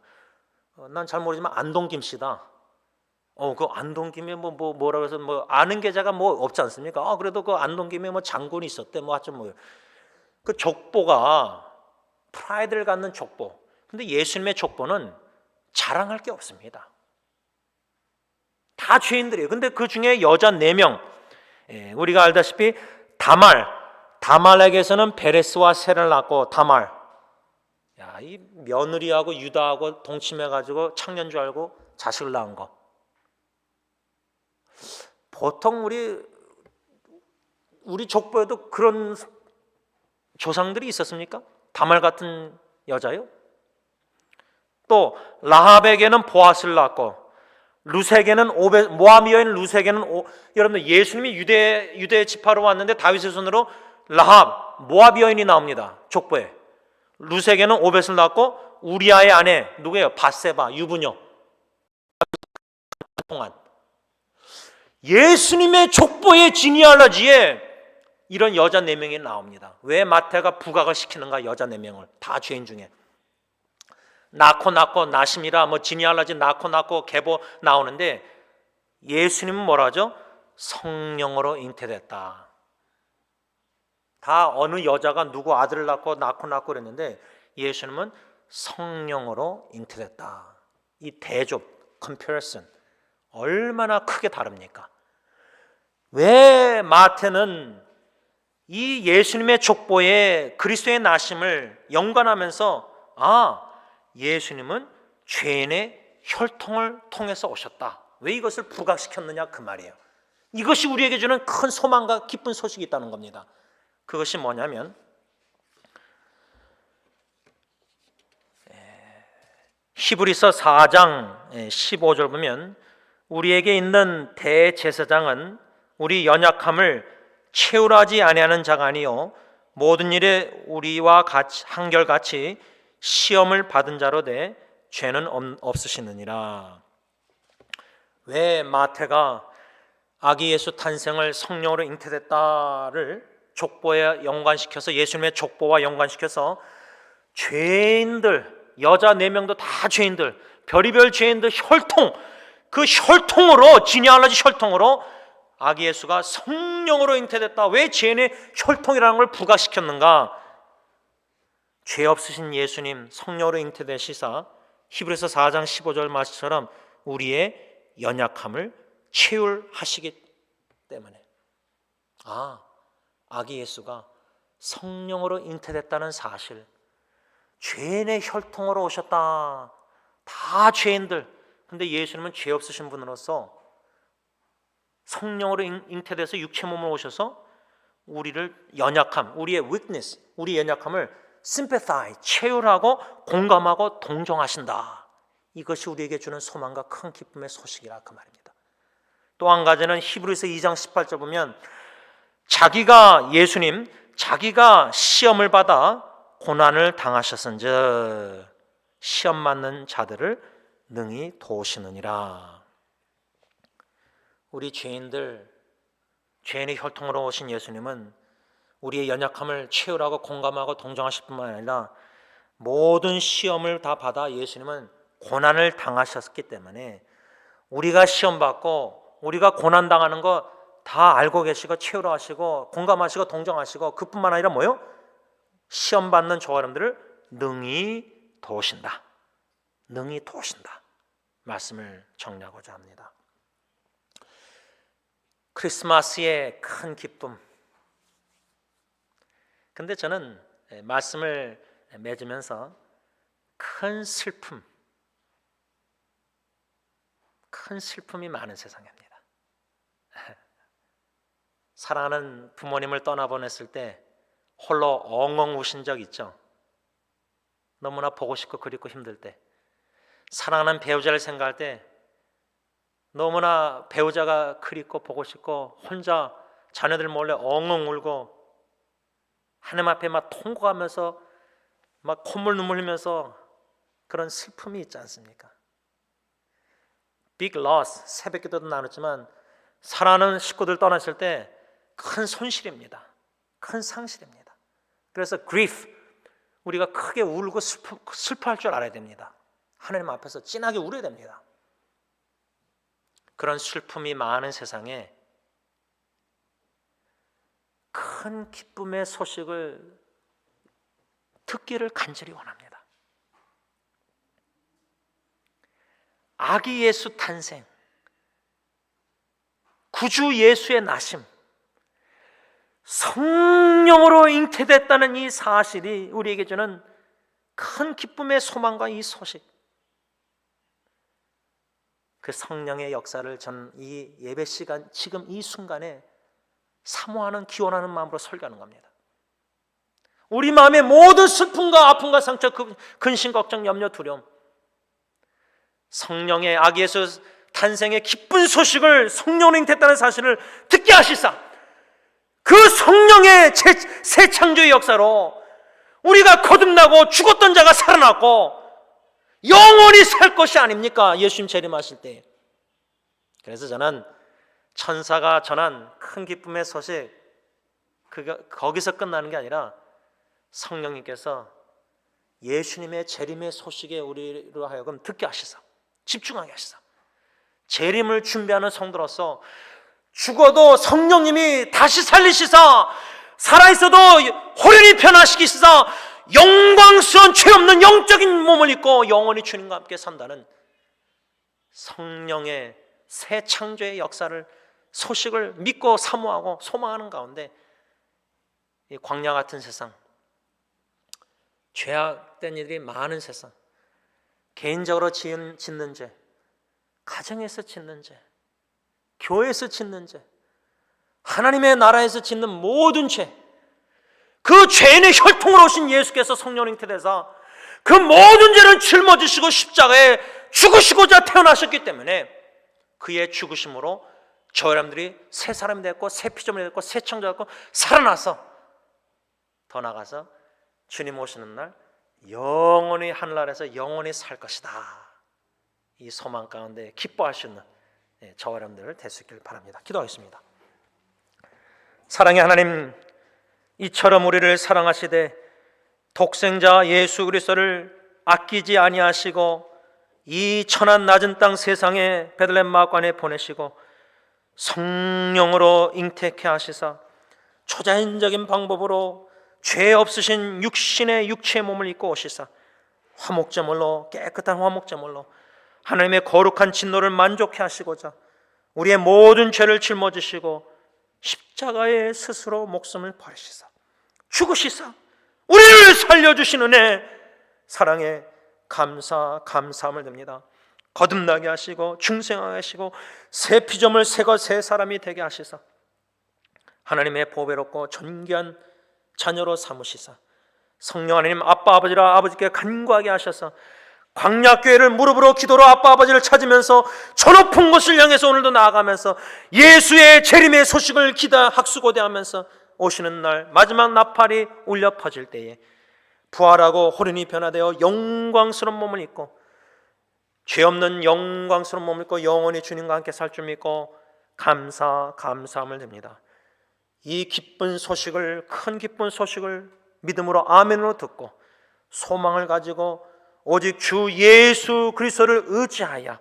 난 잘 모르지만 안동 김씨다. 그 안동 김에 뭐라고 해서 뭐 아는 계좌가 뭐 없지 않습니까? 그래도 그 안동 김에 뭐 장군이 있었대. 뭐 하여튼 뭐 그 족보가 프라이드를 갖는 족보. 근데 예수님의 족보는 자랑할 게 없습니다. 다 죄인들이에요. 근데 그 중에 여자 4명, 우리가 알다시피 다말에게서는 베레스와 세를 낳고, 다말, 이 며느리하고 유다하고 동침해가지고 창년 줄 알고 자식을 낳은 거. 보통 우리 족보에도 그런 조상들이 있었습니까? 다말 같은 여자요? 또 라합에게는 보아스를 낳고, 루세게는 모압 여인 루세게는 여러분들 예수님이 유대 지파로 왔는데 다윗의 손으로 라합 모압 여인이 나옵니다. 족보에. 루세게는 오벳을 낳고 우리아의 아내 누구예요? 바세바 유부녀. 동안 예수님의 족보의 지니알러지에 이런 여자 4명이 나옵니다. 왜 마태가 부각을 시키는가? 여자 4명을 다 죄인 중에 낳고 나심이라 뭐 지니알러지 낳고 계보 나오는데, 예수님은 뭐라 하죠? 성령으로 잉태됐다. 다 어느 여자가 누구 아들을 낳고 그랬는데 예수님은 성령으로 잉태됐다. 이 대조, comparison, 얼마나 크게 다릅니까? 왜 마태는 이 예수님의 족보에 그리스도의 나심을 연관하면서 예수님은 죄인의 혈통을 통해서 오셨다, 왜 이것을 부각시켰느냐 그 말이에요. 이것이 우리에게 주는 큰 소망과 기쁜 소식이 있다는 겁니다. 그것이 뭐냐면 히브리서 4장 15절 보면 우리에게 있는 대제사장은 우리 연약함을 채울하지 아니하는 자가 아니요 모든 일에 우리와 같이 한결같이 시험을 받은 자로 돼 죄는 없으시느니라. 왜 마태가 아기 예수 탄생을 성령으로 잉태됐다를 족보에 연관시켜서 예수님의 족보와 연관시켜서 죄인들, 여자 4명도 다 죄인들, 별의별 죄인들 혈통, 그 혈통으로, 지니알러지 혈통으로 아기 예수가 성령으로 잉태됐다, 왜 죄인의 혈통이라는 걸 부각시켰는가? 죄 없으신 예수님 성령으로 잉태되시사 히브리서 4장 15절 말씀처럼 우리의 연약함을 채울하시기 때문에 아기 예수가 성령으로 잉태됐다는 사실, 죄인의 혈통으로 오셨다, 다 죄인들, 근데 예수님은 죄 없으신 분으로서 성령으로 잉태돼서 육체 몸을 오셔서 우리를 연약함, 우리의 weakness, 우리 연약함을 sympathize, 채울하고 공감하고 동정하신다. 이것이 우리에게 주는 소망과 큰 기쁨의 소식이라 그 말입니다. 또 한 가지는 히브리서 2장 18절 보면 자기가 시험을 받아 고난을 당하셨은즉 시험 맞는 자들을 능히 도우시느니라. 우리 죄인의 혈통으로 오신 예수님은 우리의 연약함을 채울하고 공감하고 동정하실 뿐만 아니라 모든 시험을 다 받아 예수님은 고난을 당하셨기 때문에 우리가 시험 받고 우리가 고난 당하는 거 다 알고 계시고 채우러 하시고 공감하시고 동정하시고, 그뿐만 아니라 뭐요? 시험 받는 저와 여러분들을 능히 도우신다, 능히 도우신다 말씀을 정리하고자 합니다. 크리스마스의 큰 기쁨. 근데 저는 말씀을 맺으면서 큰 슬픔이 많은 세상입니다. 사랑하는 부모님을 떠나보냈을 때 홀로 엉엉 우신 적 있죠? 너무나 보고 싶고 그립고 힘들 때. 사랑하는 배우자를 생각할 때 너무나 배우자가 그립고 보고 싶고 혼자 자녀들 몰래 엉엉 울고 하나님 앞에 막 통곡하면서 막 콧물 눈물 흘리면서 그런 슬픔이 있지 않습니까? Big loss, 새벽기도도 나눴지만 사랑하는 식구들 떠났을 때 큰 손실입니다. 큰 상실입니다. 그래서 grief, 우리가 크게 울고 슬퍼할 줄 알아야 됩니다. 하나님 앞에서 진하게 울어야 됩니다. 그런 슬픔이 많은 세상에 큰 기쁨의 소식을 듣기를 간절히 원합니다. 아기 예수 탄생, 구주 예수의 나심, 성령으로 잉태됐다는 이 사실이 우리에게 주는 큰 기쁨의 소망과 이 소식, 그 성령의 역사를 전 이 예배 시간 지금 이 순간에 사모하는 기원하는 마음으로 설교하는 겁니다. 우리 마음의 모든 슬픔과 아픔과 상처, 근심, 걱정, 염려, 두려움, 성령의 아기 예수 탄생의 기쁜 소식을 성령으로 잉태했다는 사실을 듣게 하시사 그 성령의 새 창조의 역사로 우리가 거듭나고 죽었던 자가 살아났고 영원히 살 것이 아닙니까? 예수님 재림하실 때. 그래서 저는 천사가 전한 큰 기쁨의 소식, 거기서 끝나는 게 아니라 성령님께서 예수님의 재림의 소식에 우리로 하여금 듣게 하시사, 집중하게 하시사, 재림을 준비하는 성도로서 죽어도 성령님이 다시 살리시사, 살아있어도 호련히 변화시키시사 영광스러운 죄 없는 영적인 몸을 입고 영원히 주님과 함께 산다는 성령의 새 창조의 역사를 소식을 믿고 사모하고 소망하는 가운데 이 광야 같은 세상, 죄악된 일이 많은 세상, 개인적으로 짓는 죄, 가정에서 짓는 죄, 교회에서 짓는 죄, 하나님의 나라에서 짓는 모든 죄, 그 죄인의 혈통으로 오신 예수께서 성령 잉태되사 그 모든 죄를 짊어지시고 십자가에 죽으시고자 태어나셨기 때문에 그의 죽으심으로 저 사람들이 새 사람이 됐고 새 피조물이 됐고 새 창조가 됐고 살아나서 더 나아가서 주님 오시는 날 영원히 하늘나라에서 영원히 살 것이다. 이 소망 가운데 기뻐하시는 저와 여러분들 될 수 있기를 바랍니다. 기도하겠습니다. 사랑의 하나님, 이처럼 우리를 사랑하시되 독생자 예수 그리스도를 아끼지 아니하시고 이 천한 낮은 땅 세상에 베들레헴 마관에 보내시고 성령으로 잉태케 하시사 초자연적인 방법으로 죄 없으신 육신의 육체의 몸을 입고 오시사 화목제물로, 깨끗한 화목제물로 하나님의 거룩한 진노를 만족해 하시고자 우리의 모든 죄를 짊어지시고 십자가에 스스로 목숨을 버리시사 죽으시사 우리를 살려주신 은혜, 사랑에 감사함을 드립니다. 거듭나게 하시고 중생하게 하시고 새 피조물 새 사람이 되게 하시사 하나님의 보배롭고 존귀한 자녀로 삼으시사 성령 하나님 아빠 아버지라 아버지께 간구하게 하셔서 광야교회를 무릎으로 기도로 아빠 아버지를 찾으면서 저 높은 곳을 향해서 오늘도 나아가면서 예수의 재림의 소식을 학수고대하면서 오시는 날 마지막 나팔이 울려 퍼질 때에 부활하고 호련히 변화되어 영광스러운 몸을 입고 죄 없는 영광스러운 몸을 입고 영원히 주님과 함께 살 줄 믿고 감사함을 드립니다. 이 기쁜 소식을, 큰 기쁜 소식을 믿음으로 아멘으로 듣고 소망을 가지고 오직 주 예수 그리스도를 의지하여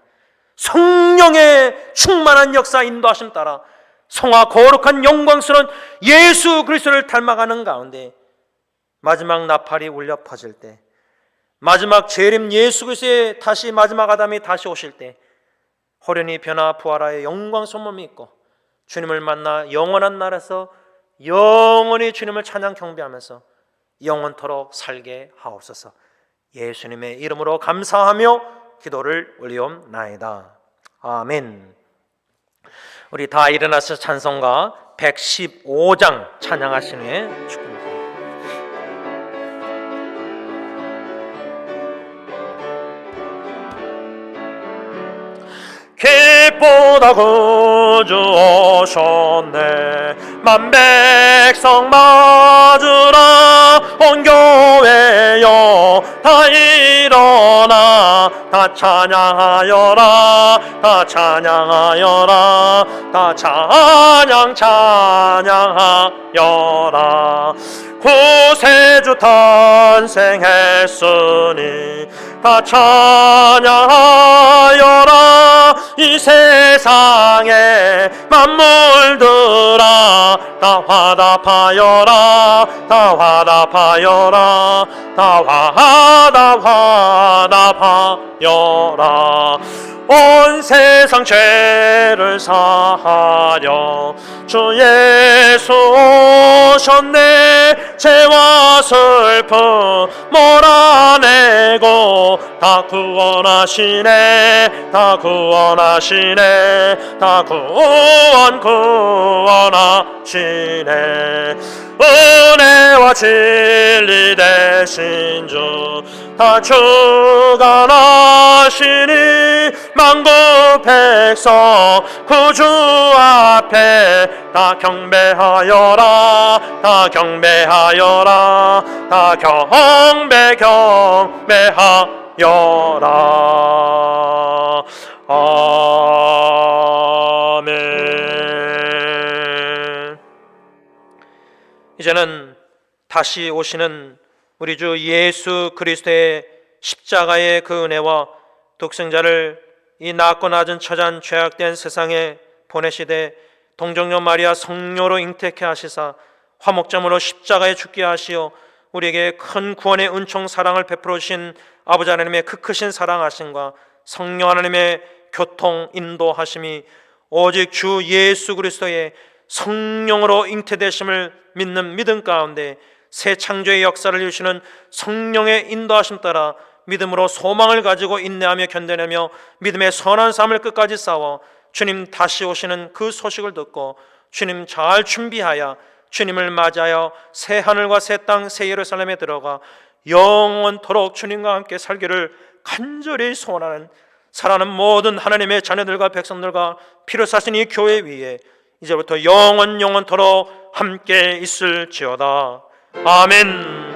성령의 충만한 역사 인도하심 따라 성화 거룩한 영광스러운 예수 그리스도를 닮아가는 가운데 마지막 나팔이 울려 퍼질 때 마지막 재림 예수 그리스도의 다시 마지막 아담이 다시 오실 때 호련히 변화 부활하여 영광스러운 몸이 있고 주님을 만나 영원한 나라에서 영원히 주님을 찬양 경배하면서 영원토록 살게 하옵소서. 예수님의 이름으로 감사하며 기도를 올리옵나이다. 아멘. 우리 다 일어나서 찬송가 115장 찬양하신 후에 축복합니다. 기쁘다 구주 오셨네 만백성 맞으라 온 교회여 다 일어나 다 찬양하여라 다 찬양하여라 다 찬양하여라 구세주 탄생했으니 다 찬양하여라 이 세상에 만물들아 다 화답하여라 다 화답하여라 다 화답하여라 온 세상 죄를 사하려 주 예수 오셨네 죄와 슬픔 몰아내고 다 구원하시네 다 구원하시네 다 구원하시네 은혜와 진리 되신 주 다 주관하시니 만국 백성 구주 앞에 다 경배하여라 다 경배하여라 다 경배하여라 아멘. 이제는 다시 오시는 우리 주 예수 그리스도의 십자가의 그 은혜와 독생자를 이 낮고 낮은 처잔 죄악된 세상에 보내시되 동정녀 마리아 성녀로 잉태케 하시사 화목제물로 십자가에 죽게 하시어 우리에게 큰 구원의 은총 사랑을 베풀어 주신 아버지 하나님의 그 크신 사랑하심과 성령 하나님의 교통 인도하심이 오직 주 예수 그리스도의 성령으로 잉태되심을 믿는 믿음 가운데 새 창조의 역사를 이루시는 성령의 인도하심 따라 믿음으로 소망을 가지고 인내하며 견뎌내며 믿음의 선한 삶을 끝까지 싸워 주님 다시 오시는 그 소식을 듣고 주님 잘 준비하여 주님을 맞이하여 새 하늘과 새 땅 새 예루살렘에 들어가 영원토록 주님과 함께 살기를 간절히 소원하는 사랑하는 모든 하나님의 자녀들과 백성들과 피로 사신 이 교회 위에 이제부터 영원토록 함께 있을지어다. 아멘.